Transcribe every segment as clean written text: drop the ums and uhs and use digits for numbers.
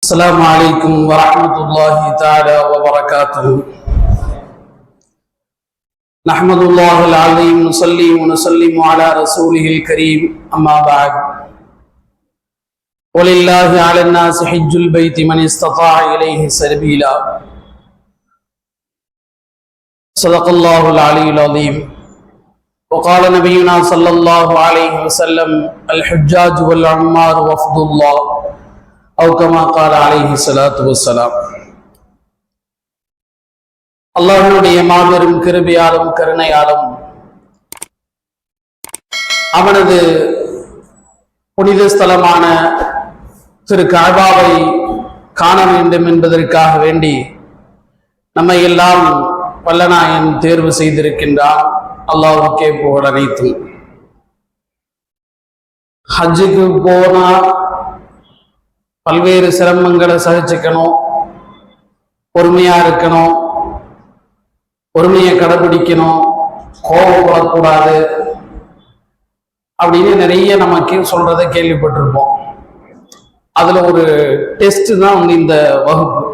السلام عليكم ورحمة الله تعالى وبركاته. نحمد الله العظيم نصلي ونسلم على رسوله الكريم أما بعد. ولله على الناس حج البيت من استطاع إليه سبيلا. صدق الله العلي العظيم. وقال نبينا صلى الله عليه وسلم الحجاج والعمار وفد الله أو كما قال عليه الصلاة والسلام. அல்லாஹ்வுடைய மாபெரும் கிருபையாலும் கருணையாலும் அவனது புனித ஸ்தலமான திரு கஅபாவை காண வேண்டும் என்பதற்காக வேண்டி நம்மை எல்லாம் வல்லநாயன் தேர்வு செய்திருக்கின்றான். அல்லாஹ்வுக்கே புகழ் அனைத்தும். ஹஜ்ஜுக்கு போனா பல்வேறு சிரமங்களை சகிச்சுக்கணும், பொறுமையா இருக்கணும், பொறுமையை கடைபிடிக்கணும், கோபப்படக்கூடாது அப்படின்னு நிறைய நமக்கு சொல்றதை கேள்விப்பட்டிருப்போம். அதுல ஒரு டெஸ்ட் தான் இந்த வகுப்பு.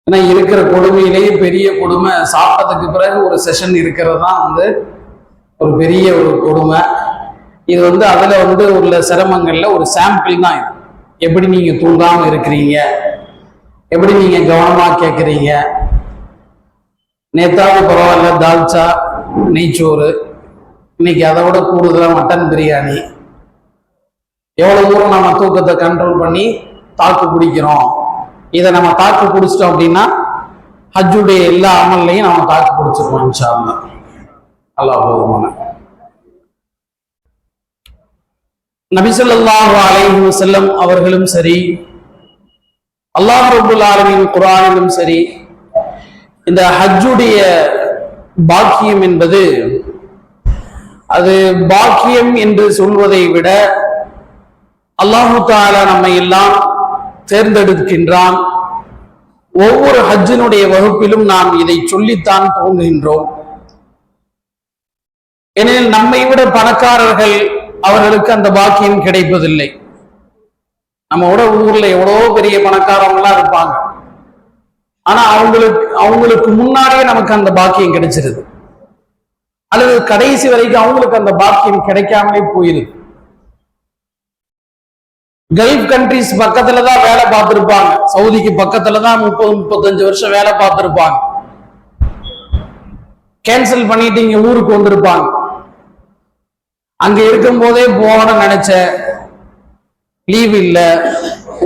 ஏன்னா இருக்கிற கொடுமையிலேயே பெரிய கொடுமை சாப்பிட்டதுக்கு பிறகு ஒரு செஷன் இருக்கிறது தான் ஒரு பெரிய ஒரு கொடுமை. இது அதுல உள்ள சிரமங்கள்ல ஒரு சாம்பிள் தான் இது. எப்படி நீங்க தூங்காம இருக்கிறீங்க, எப்படி நீங்க கவனமா கேட்குறீங்க, நேத்தாவது பரவாயில்ல தால்ச்சா நெய்ச்சோறு, இன்னைக்கு அதை விட கூடுதலா மட்டன் பிரியாணி, எவ்வளவு தூரம் நம்ம தூக்கத்தை கண்ட்ரோல் பண்ணி தாக்கு பிடிக்கிறோம். இதை நம்ம தாக்கு பிடிச்சிட்டோம் அப்படின்னா ஹஜ்ஜுடைய எல்லா அமல்லையும் நம்ம தாக்கு பிடிச்சிருக்கோம் இன்ஷா அல்லாஹ். அல்லாஹ் போதுமான. நபி ஸல்லல்லாஹு அலைஹி வஸல்லம் அவர்களும் சரி, அல்லாஹ் ரப்பல் ஆலமீன் குர்ஆனிலும் சரி, இந்த ஹஜ்ஜுடைய பாக்கியம் என்பது, அது பாக்கியம் என்று சொல்வதை விட அல்லாஹு தஆலா நம்மை எல்லாம் தேர்ந்தெடுக்கின்றான். ஒவ்வொரு ஹஜ்ஜினுடைய வகுப்பிலும் நாம் இதை சொல்லித்தான் துவங்குகின்றோம். ஏனெனில் நம்மை விட பணக்காரர்கள் அவர்களுக்கு அந்த பாக்கியம் கிடைப்பதில்லை. நம்மளோட ஊர்ல எவ்வளவோ பெரிய பணக்காரவங்களாம் இருப்பாங்க, ஆனா அவங்களுக்கு முன்னாடியே நமக்கு அந்த பாக்கியம் கிடைச்சிருது, அல்லது கடைசி வரைக்கும் அவங்களுக்கு அந்த பாக்கியம் கிடைக்காமலே போயிருது. கல்ஃப் கண்ட்ரிஸ் பக்கத்துலதான் வேலை பார்த்திருப்பாங்க, சவுதிக்கு பக்கத்துலதான் 30-35 வருஷம் வேலை பார்த்திருப்பாங்க. கேன்சல் பண்ணிட்டு இங்க ஊருக்கு வந்திருப்பாங்க. அங்க இருக்கும் போதே போகணும்னு நினைச்ச, லீவ் இல்ல,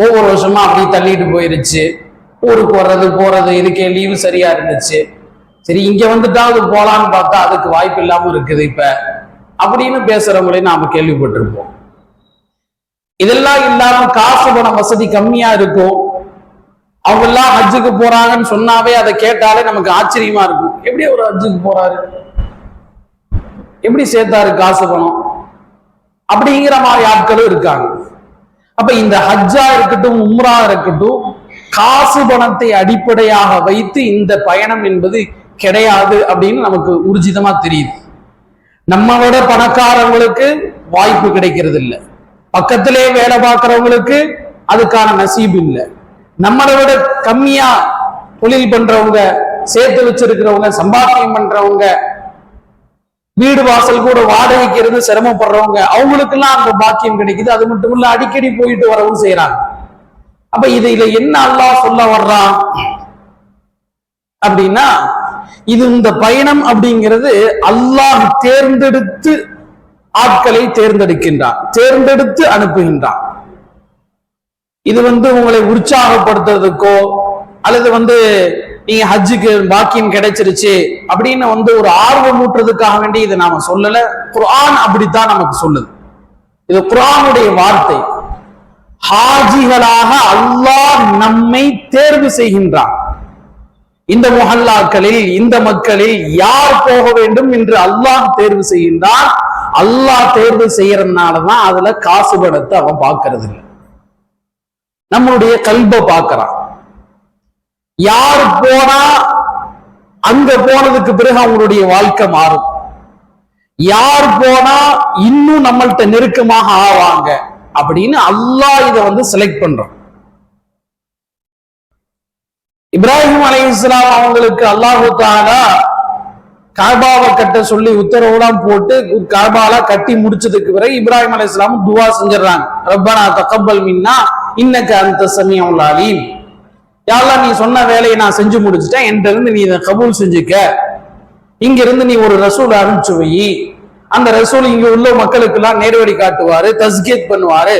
ஒவ்வொரு வருஷமா அப்படி தள்ளிட்டு போயிருச்சு. ஊருக்கு வர்றது போறது இதுக்கே லீவு சரியா இருந்துச்சு. சரி இங்க வந்துட்டாவது போலான்னு பார்த்தா அதுக்கு வாய்ப்பு இல்லாம இருக்குது இப்ப அப்படின்னு பேசுறவங்களையும் நாம கேள்விப்பட்டிருப்போம். இதெல்லாம் இல்லாம காசு பணம் வசதி கம்மியா இருக்கும். அவங்க எல்லாம் ஹஜ்ஜுக்கு போறாங்கன்னு சொன்னாவே அதை கேட்டாலே நமக்கு ஆச்சரியமா இருக்கும். எப்படி ஒரு ஹஜ்ஜுக்கு போறாரு, எப்படி சேர்த்தாரு காசு பணம் அப்படிங்கிற மாதிரி ஆட்களும் இருக்காங்க. அப்ப இந்த ஹஜ்ஜா இருக்கட்டும் உம்ரா இருக்கட்டும், காசு பணத்தை அடிப்படையாக வைத்து இந்த பயணம் என்பது கிடையாது அப்படின்னு நமக்கு ஊர்ஜிதமா தெரியுது. நம்மளோட பணக்காரவங்களுக்கு வாய்ப்பு கிடைக்கிறது இல்லை, பக்கத்திலே வேலை பார்க்கிறவங்களுக்கு அதுக்கான நசீப் இல்லை. நம்மளை விட கம்மியா தொழில் பண்றவங்க, சேர்த்து வச்சிருக்கிறவங்க, சம்பாத்தியம் பண்றவங்க, வீடு வாசல் கூட வாடகைக்கு இருந்து சிரமப்படுறவங்க, அவங்களுக்கு எல்லாம் அந்த பாக்கியம் கிடைக்குது. அது மட்டும் இல்ல, அடிக்கடி போயிட்டு வரவும் செய்யறாங்க. அப்ப இதுல என்ன அல்லாஹ் சொல்ல வர்றான் அப்படின்னா, இது இந்த பயணம் அப்படிங்கிறது அல்லாஹ் தேர்ந்தெடுத்து ஆட்களை தேர்ந்தெடுக்கின்றான், தேர்ந்தெடுத்து அனுப்புகின்றான். இது உங்களை உற்சாகப்படுத்துறதுக்கோ அல்லது நீங்க ஹஜ்ஜுக்கு பாக்கியம் கிடைச்சிருச்சு அப்படின்னு ஒரு ஆர்வம் ஊட்டுறதுக்காக வேண்டி இதை நாம சொல்லல. குர்ஆன் அப்படித்தான் நமக்கு சொல்லுது. இது குர்ஆனுடைய வார்த்தை. ஹாஜிகளாக அல்லாஹ் நம்மை தேர்வு செய்கின்றான். இந்த முஹல்லாக்களில், இந்த மக்களில் யார் போக வேண்டும் என்று அல்லாஹ் தேர்வு செய்கின்றான். அல்லாஹ் தேர்வு செய்யறதுனாலதான் அதுல காசு பணத்தை அவன் பார்க்கறது இல்லை, நம்மளுடைய கல்பை பார்க்கறான். யார் போனா அங்க போனதுக்கு பிறகு அவங்களுடைய வாழ்க்கை மாறும், யார் போனா இன்னும் நம்மள்கிட்ட நெருக்கமாக ஆவாங்க அப்படின்னு அல்லாஹ் இதை செலக்ட் பண்றான். இப்ராஹிம் அலைஹிஸ்ஸலாம் அவங்களுக்கு அல்லாஹு தஆலா காபாவை கட்ட சொல்லி உத்தரவுலாம் போட்டு காபால கட்டி முடிச்சதுக்கு பிறகு இப்ராஹிம் அலைஹிஸ்ஸலாம் துவா செஞ்சிடறாங்க. ரப்பனா தகப்பல் மின்னா இன்னக அன்த ஸமீஉல் அலீம். யா அல்லாஹ், நீ சொன்ன வேலையை நான் செஞ்சு முடிச்சுட்டேன், என்கிட்ட இருந்து நீ இதை கபூல் செஞ்சுக்க. இங்க இருந்து நீ ஒரு ரசூல் அனுப்பிச்சு வை, அந்த ரசூல் இங்க உள்ள மக்களுக்கு எல்லாம் நேர்வழி காட்டுவாரு, தஸ்கீத் பண்ணுவாரு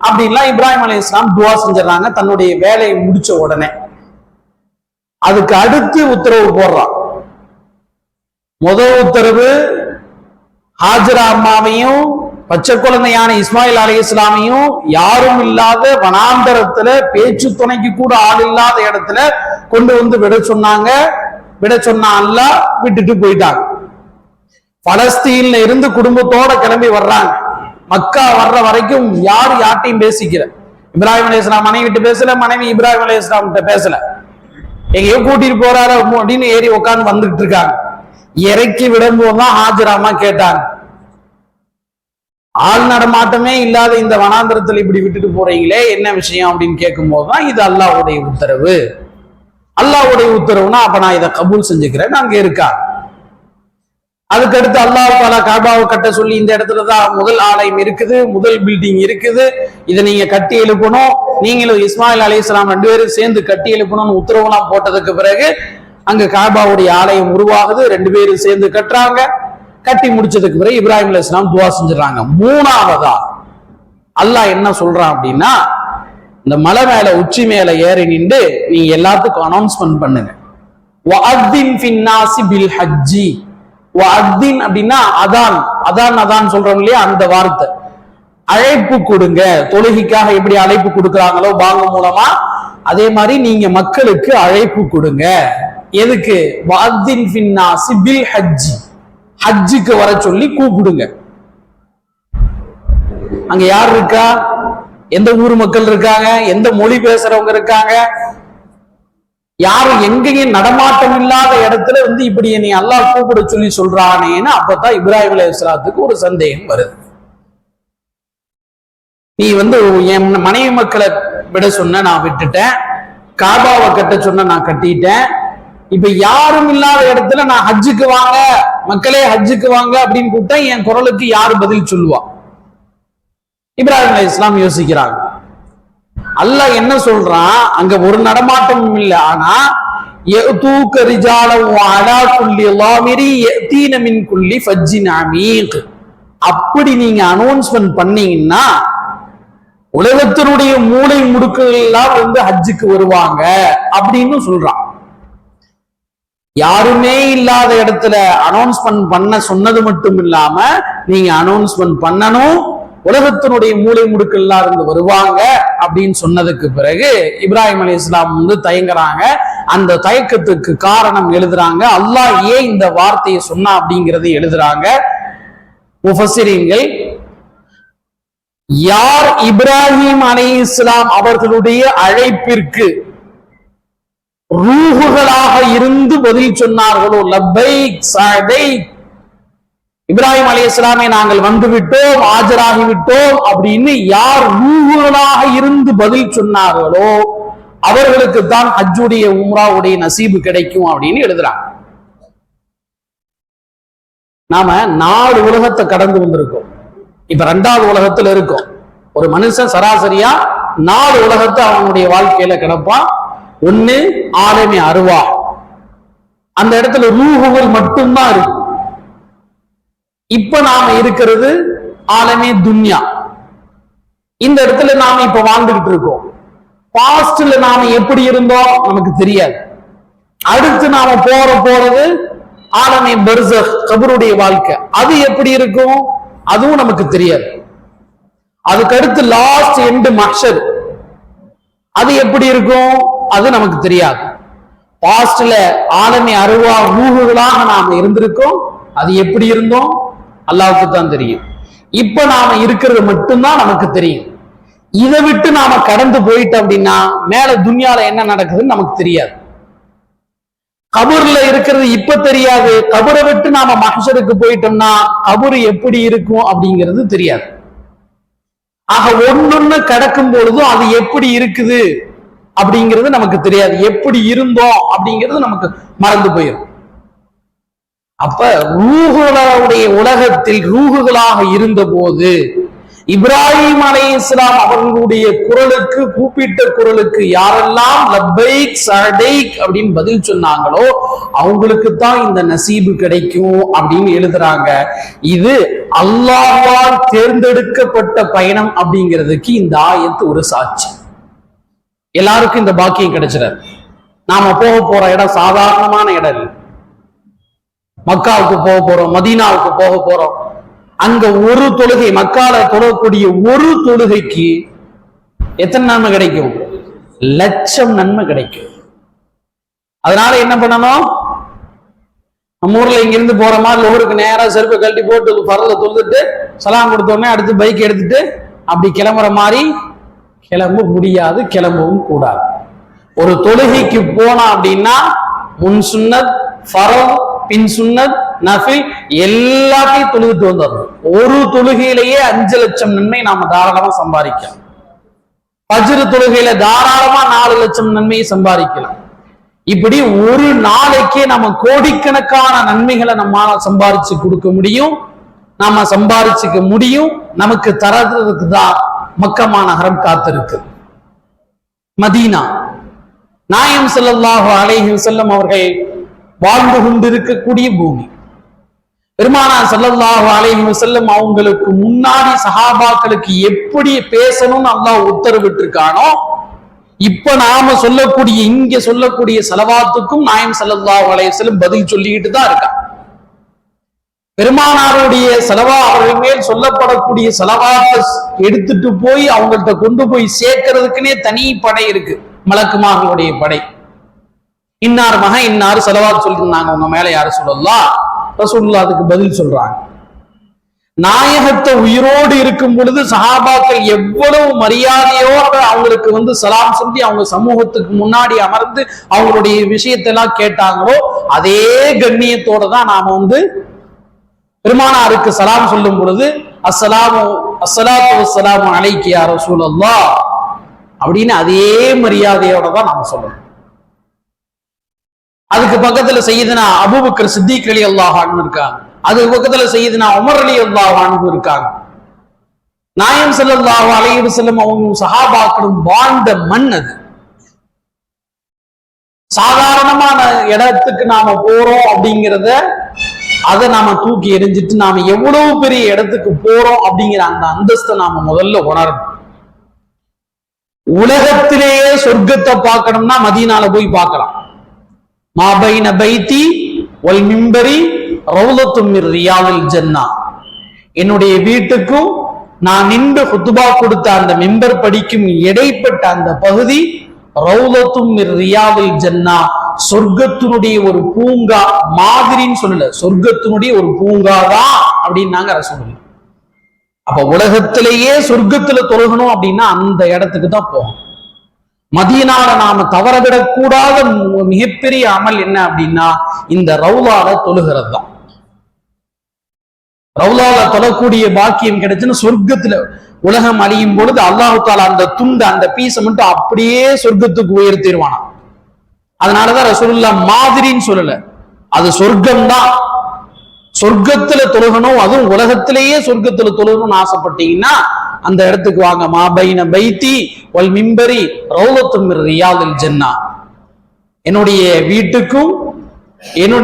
அப்படின்லாம் இப்ராஹிம் அலைஹிஸ்ஸலாம் துவா செஞ்சிடறாங்க தன்னுடைய வேலையை முடிச்ச உடனே. அதுக்கு அடுத்து உத்தரவு போடுறான். முதல் உத்தரவு ஹாஜரா அம்மாவையும் பச்சை குழந்தையான இஸ்மாயில் அலைஹிஸ்ஸலாமையும் யாரும் இல்லாத வனாந்தரத்துல பேச்சு துணைக்கு கூட ஆள் இல்லாத இடத்துல கொண்டு வந்து விட சொன்னாங்க. விட சொன்னா அல்லாஹ் விட்டுட்டு போயிட்டாங்க. பலஸ்தீன்ல இருந்து குடும்பத்தோட கிளம்பி வர்றாங்க. மக்கா வர்ற வரைக்கும் யார் யார்ட்டையும் பேசிக்கல. இப்ராஹிம் அலைஹிஸ்ஸலாம் மனைவி கிட்ட பேசல, மனைவி இப்ராஹிம் அலைஹிஸ்ஸலாம் கிட்ட பேசல. எங்கேயோ கூட்டிட்டு போறாரு அப்படின்னு ஏறி உட்காந்து வந்துட்டு இருக்காங்க. இறக்கி விடும்போதுதான் ஹாஜராமா கேட்டாங்க, ஆள் நடமாட்டமே இல்லாத இந்த வனாந்திரத்தில் இப்படி விட்டுட்டு போறீங்களே, என்ன விஷயம் அப்படின்னு கேட்கும் போதுதான் இது அல்லாஹ்வுடைய உத்தரவு. அல்லாஹ்வுடைய உத்தரவுனா அப்ப நான் இதை கபூல் செஞ்சுக்கிறேன், அங்க இருக்கா. அதுக்கடுத்து அல்லாஹ் தஆலா காபாவை கட்ட சொல்லி இந்த இடத்துலதான் முதல் ஆலயம் இருக்குது, முதல் பில்டிங் இருக்குது, இதை நீங்க கட்டி எழுப்பணும், நீங்களும் இஸ்மாயில் அலைஹிஸ்ஸலாம் 2 பேரும் சேர்ந்து கட்டி எழுப்பணும்னு உத்தரவுலாம் போட்டதுக்கு பிறகு அங்க காபாவுடைய ஆலயம் உருவாகுது. 2 பேரும் சேர்ந்து கட்டுறாங்க. கட்டி முடிச்சதுக்கு பிறகு இப்ராஹிம் அலைஹிஸ்ஸலாம் துவா செஞ்சுறாங்க. மூணாவதா அல்லாஹ் என்ன சொல்றான் அப்படின்னா, இந்த மலை மேல உச்சி மேல ஏறி நின்று நீங்க எல்லாத்துக்கும் அனௌன்ஸ்மெண்ட் பண்ணுங்க. வஅத்தின் ஃபின்னாஸி பில் ஹஜ்ஜி. வஅத்தின் அப்படின்னா அதான், அதான் அதான் சொல்றோம் இல்லையா, அந்த வார்த்தை. அழைப்பு கொடுங்க. தொழுகைக்காக எப்படி அழைப்பு கொடுக்குறாங்களோ பாங்க மூலமா, அதே மாதிரி நீங்க மக்களுக்கு அழைப்பு கொடுங்க. எதுக்கு? வஅத்தின் ஃபின்னாஸி பில் ஹஜ்ஜி. ஹஜ்ஜுக்கு வர சொல்லி கூப்பிடுங்க. அங்க யார் இருக்கா? எந்த ஊர் மக்கள் இருக்காங்க? எந்த மொழி பேசுறவங்க இருக்காங்க? யாரும் எங்கேயும் நடமாட்டம் இல்லாத இடத்துல வந்து இப்படி என்னை அல்லாஹ் கூப்பிட சொல்லி சொல்றானேன்னு அப்பதான் இப்ராஹிம் அலைஹிஸ்ஸலாத்துக்கு ஒரு சந்தேகம் வருது. நீ வந்து என் மனைவி மக்களை விட சொன்ன, நான் விட்டுட்டேன். காபாவை கட்ட சொன்ன, நான் கட்டிட்டேன். இப்ப யாரும் இல்லாத இடத்துல நான் ஹஜ்ஜுக்கு வாங்க, மக்களே ஹஜ்ஜுக்கு வாங்க அப்படின்னு கூப்பிட்டா என் குரலுக்கு யாரு பதில் சொல்லுவா? இப்ராஹிம் அலைஹிஸ்ஸலாம் யோசிக்கிறாங்க. அல்லாஹ் என்ன சொல்றான், அங்க ஒரு நடமாட்டமும் இல்லை. ஆனா யதூக ரிஜாலன் வஅலா குல்லி லாமிரி யதீன மின் குல்லி ஃபஜ்ஜின் அமீக். அப்படி நீங்க அனௌன்ஸ்மென்ட் பண்ணீங்கன்னா உலகத்தினுடைய மூளை முடுக்குகள் எல்லாம் வந்து ஹஜ்ஜுக்கு வருவாங்க அப்படின்னு சொல்றான். யாருமே இல்லாத இடத்துல அனௌன்ஸ்மெண்ட் பண்ண சொன்னது மட்டும் இல்லாம நீங்க அனௌன்ஸ்மெண்ட் பண்ணணும், உலகத்தினுடைய மூளை முடுக்கெல்லாம் இருந்து வருவாங்க அப்படின்னு சொன்னதுக்கு பிறகு இப்ராஹிம் அலைஹிஸ்ஸலாம் வந்து தயங்குறாங்க. அந்த தயக்கத்துக்கு காரணம் எழுதுறாங்க. அல்லாஹ் ஏன் இந்த வார்த்தையை சொன்னா அப்படிங்கறத எழுதுறாங்க முஃபஸ்ஸிரீன்கள். யார் இப்ராஹிம் அலைஹிஸ்ஸலாம் அவர்களுடைய அழைப்பிற்கு ரூஹுகளாக இருந்து பதில் சொன்னார்களோ, லப்பைக் சஅதைக், இப்ராஹிம் அலைஹிஸ்ஸலாமை நாங்கள் வந்து விட்டோம், ஆஜராகி விட்டோம் அப்படின்னு யார் ரூஹுகளாக இருந்து பதில் சொன்னார்களோ அவர்களுக்கு தான் ஹஜ்ஜுடைய உம்ராவுடைய நசீபு கிடைக்கும் அப்படின்னு எழுதுறாங்க. நாம 4 உலகத்தை கடந்து வந்திருக்கோம். இப்ப 2வது உலகத்துல இருக்கோம். ஒரு மனுஷன் சராசரியா 4 உலகத்தை அவனுடைய வாழ்க்கையில கிடப்பான். ஒண்ணு ஆலமே அருவா, அந்த இடத்துல ரூஹுகள் மட்டும்தான் இருக்கு. இப்ப நாம இருக்கிறது ஆலமே துன்யா. இந்த இடத்துல நாம இப்ப வாழ்ந்துகிட்டு இருக்கோம். பாஸ்ட்ல நாம எப்படி இருந்தோம் நமக்கு தெரியாது. அடுத்து நாம போறது ஆலமே பர்ஸக், கபருடைய வாழ்க்கை. அது எப்படி இருக்கும் அதுவும் நமக்கு தெரியாது. அதுக்கு அடுத்து லாஸ்ட் எண்ட் மஹ்ஷர், அது எப்படி இருக்கும் அது நமக்கு தெரியாது. பாஸ்ட்ல ஆலமே அருவா ரூஹுகளாக நாம இருந்திருக்கோம். அது எப்படி இருந்தோம் அல்லாஹ்வுக்கு தான் தெரியும். இப்ப நாம இருக்கிறது மட்டும்தான் நமக்கு தெரியும். இதை விட்டு நாம கடந்து போயிட்டோம் அப்படின்னா மேல துன்யால என்ன நடக்குதுன்னு நமக்கு தெரியாது. கபூர்ல இருக்கிறது இப்ப தெரியாது. கபரை விட்டு நாம மஹ்ஷருக்கு போயிட்டோம்னா கபூர் எப்படி இருக்கும் அப்படிங்கிறது தெரியாது. ஆக ஒன்னொன்னு கடக்கும் பொழுதும் அது எப்படி இருக்குது அப்படிங்கிறது நமக்கு தெரியாது, எப்படி இருந்தோம் அப்படிங்கிறது நமக்கு மறந்து போயிடும். அப்ப ரூஹுடைய உலகத்தில் ரூஹுகளாக இருந்த போது இப்ராஹிம் அலைஹிஸ்ஸலாம் அவர்களுடைய குரலுக்கு, கூப்பிட்ட குரலுக்கு யாரெல்லாம் லப்பைக் சடைக் அப்படின்னு பதில் சொன்னாங்களோ அவங்களுக்கு தான் இந்த நசீபு கிடைக்கும் அப்படின்னு எழுதுறாங்க. இது அல்லாஹ்வால் தேர்ந்தெடுக்கப்பட்ட பயணம் அப்படிங்கிறதுக்கு இந்த ஆயத்து ஒரு சாட்சி. எல்லாருக்கும் இந்த பாக்கியம் கிடைச்சிடாது. நாம போக போற இடம் சாதாரணமான இடம் இல்லை. மக்காவுக்கு போக போறோம், மதீனாவுக்கு போக போறோம். அங்க ஒரு தொழுகை, மக்கால தொழக்கூடிய ஒரு தொழுகைக்கு எத்தனை நன்மை கிடைக்கும்? லட்சம் நன்மை கிடைக்கும். அதனால என்ன பண்ணணும்? நம்ம ஊர்ல இங்க இருந்து போற மாதிரி லோகருக்கு நேரா செருப்பை கழட்டி போட்டு பரல தொழுதுட்டு சலாம் கொடுத்தோடனே அடுத்து பைக் எடுத்துட்டு அப்படி கிளம்புற மாதிரி கிளம்ப முடியாது, கிளம்பவும் கூடாது. ஒரு தொழுகைக்கு போனா அப்படின்னா முன் சுன்னத், ஃபரல், பின் சுன்னத், நஃபில் எல்லாத்தையும் தொழுதுட்டு வந்துடணும். ஒரு தொழுகையிலேயே 5 லட்சம் நன்மை நாம தாராளமா சம்பாதிக்கலாம். ஃபஜ்ர் தொழுகையில தாராளமா 4 லட்சம் நன்மையை சம்பாதிக்கலாம். இப்படி ஒரு நாளைக்கே நம்ம கோடிக்கணக்கான நன்மைகளை நம்மால சம்பாதிச்சு கொடுக்க முடியும், நாம சம்பாதிச்சுக்க முடியும். நமக்கு தரதுக்கு தான் மக்கமா நகரம் காத்திருக்கு. மதீனா நாயகம் ஸல்லல்லாஹு அலைஹி வஸல்லம் அவர்கள் வாழ்ந்து கொண்டிருக்கக்கூடிய பூமி. பெருமானார் ஸல்லல்லாஹு அலைஹி வஸல்லம் அவங்களுக்கு முன்னாடி சஹாபாக்களுக்கு எப்படி பேசணும்னு அல்லாஹ் உத்தரவிட்டு இருக்கானோ, இப்ப நாம சொல்லக்கூடிய இங்க சொல்லக்கூடிய ஸலவாத்துக்கும் நாயகம் ஸல்லல்லாஹு அலைஹி வஸல்லம் பதில் சொல்லிக்கிட்டு தான் இருக்காங்க. பெருமானாருடைய ஸலவா அவர்கள் மேல் சொல்லப்படக்கூடிய ஸலவாத்தை எடுத்துட்டு போய் அவங்கள்ட்ட கொண்டு போய் சேர்க்கிறதுக்குன்னே தனி படை இருக்கு, மலக்குமார்களுடைய படை. இன்னார் மகன் இன்னார் ஸலவாத் சொல்லிருந்தாங்க உங்க மேல யாரு சொல்லலாம், ரசூலுல்லாஹ் அதுக்கு பதில் சொல்றாங்க. நாயகத்தை உயிரோடு இருக்கும் பொழுது சஹாபாக்கள் எவ்வளவு மரியாதையோட அவங்களுக்கு சலாம் சொல்லி அவங்க சமூகத்துக்கு முன்னாடி அமர்ந்து அவங்களுடைய விஷயத்தெல்லாம் கேட்டாங்களோ அதே கண்ணியத்தோட தான் நாம பெருமானாருக்கு சலாம் சொல்லும் பொழுது அஸ்ஸலாத்து வஸ்ஸலாமு அலைக்கி யா ரசூலல்லாஹ் அப்படின்னு அதே மரியாதையோட தான் நாம சொல்லணும். அதுக்கு பக்கத்துல சையதுனா அபூபக்கர் சித்திக் ரலியல்லாஹு அன்ஹு இருக்காங்க, அதுக்கு பக்கத்துல சையதுனா உமர் ரலியல்லாஹு அன்ஹு இருக்காங்க. நாயகம் ஸல்லல்லாஹு அலைஹி வஸல்லம் அவங்க சஹாபாக்களும் வாழ்ந்த மண் அது. சாதாரணமான இடத்துக்கு நாம போறோம் அப்படிங்கிறத அதை நாம தூக்கி எறிஞ்சிட்டு நாம எவ்வளவு பெரிய இடத்துக்கு போறோம் அப்படிங்கிற அந்த அந்தஸ்தை நாம முதல்ல உணரணும். உலகத்திலேயே சொர்க்கத்தை பார்க்கணும்னா மதீனால போய் பார்க்கலாம். மாபைன பைத்தி வல் மிம்பரி ரௌலத்தும் மிர் ரியாதில் ஜன்னா. என்னுடைய வீட்டுக்கும் நான் நின்று ஹுத்பா கொடுத்த அந்த மிம்பர் படிக்கும் இடைப்பட்ட அந்த பகுதி ரௌலத்தும் மிர் ரியாதில் ஜன்னா, சொர்க்கத்தினுடைய ஒரு பூங்கா மாதிரின்னு சொல்லல, சொர்க்கத்தினுடைய ஒரு பூங்கா தான் அப்படின்னாங்க ரசூலுல்லாஹ். அப்ப உலகத்திலேயே சொர்க்கத்துல தொழுகணும் அப்படின்னா அந்த இடத்துக்கு தான் போகணும். மதீனால நாம தவறவிடக்கூடாத மிகப்பெரிய அமல் என்ன அப்படின்னா இந்த ரவுலால தொழுகிறது தான். ரவுலால தொழக்கூடிய பாக்கியம் கிடைச்சுன்னு சொர்க்கத்துல உலகம் அழியும் பொழுது அல்லாஹு தாலா அந்த துண்டு அந்த பீஸை மட்டும் அப்படியே சொர்க்கத்துக்கு உயர்த்திடுவானா. அதனாலதான் ரசூலுல்லாஹ் மாதிரின்னு சொல்லல, அது சொர்க்கம் தான். சொர்க்கத்துல தொழுகணும், அதுவும் உலகத்திலேயே சொர்க்கத்துல தொழுகணும்னு ஆசைப்பட்டீங்கன்னா அந்த இடத்துக்கு வாங்க. மாபைன பைத்தி வல் மிம்பரி ரௌலத்தும் மிர் ரியாதில் ஜன்னா. என்னுடைய வீட்டுக்கும்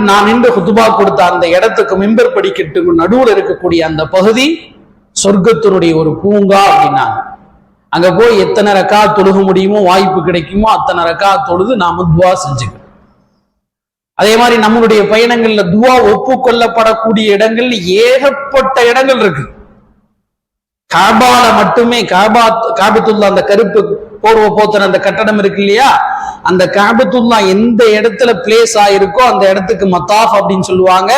நான் நின்று குத்துபா கொடுத்த அந்த இடத்துக்கு மிம்பர் படிக்கட்டுக்கு நடுவுல இருக்கக்கூடிய அந்த பகுதி சொர்க்கத்தினுடைய ஒரு பூங்கா அப்படின்னாங்க. அங்க போய் எத்தனை ரக்கா தொழுக முடியுமோ, வாய்ப்பு கிடைக்குமோ அத்தனை ரக்கா தொழுது நாம துவா செஞ்சுக்கணும். அதே மாதிரி நம்மளுடைய பயணங்கள்ல துவா ஒப்புக்கொள்ளப்படக்கூடிய இடங்கள் ஏகப்பட்ட இடங்கள் இருக்கு. காபால மட்டுமே காபத்துல்லா அந்த கருப்பு போர்வை போத்தன அந்த கட்டடம் இருக்கு இல்லையா, அந்த காபத்துல்லா எந்த இடத்துல பிளேஸ் ஆயிருக்கோ அந்த இடத்துக்கு மத்தாஃப் அப்படின்னு சொல்லுவாங்க.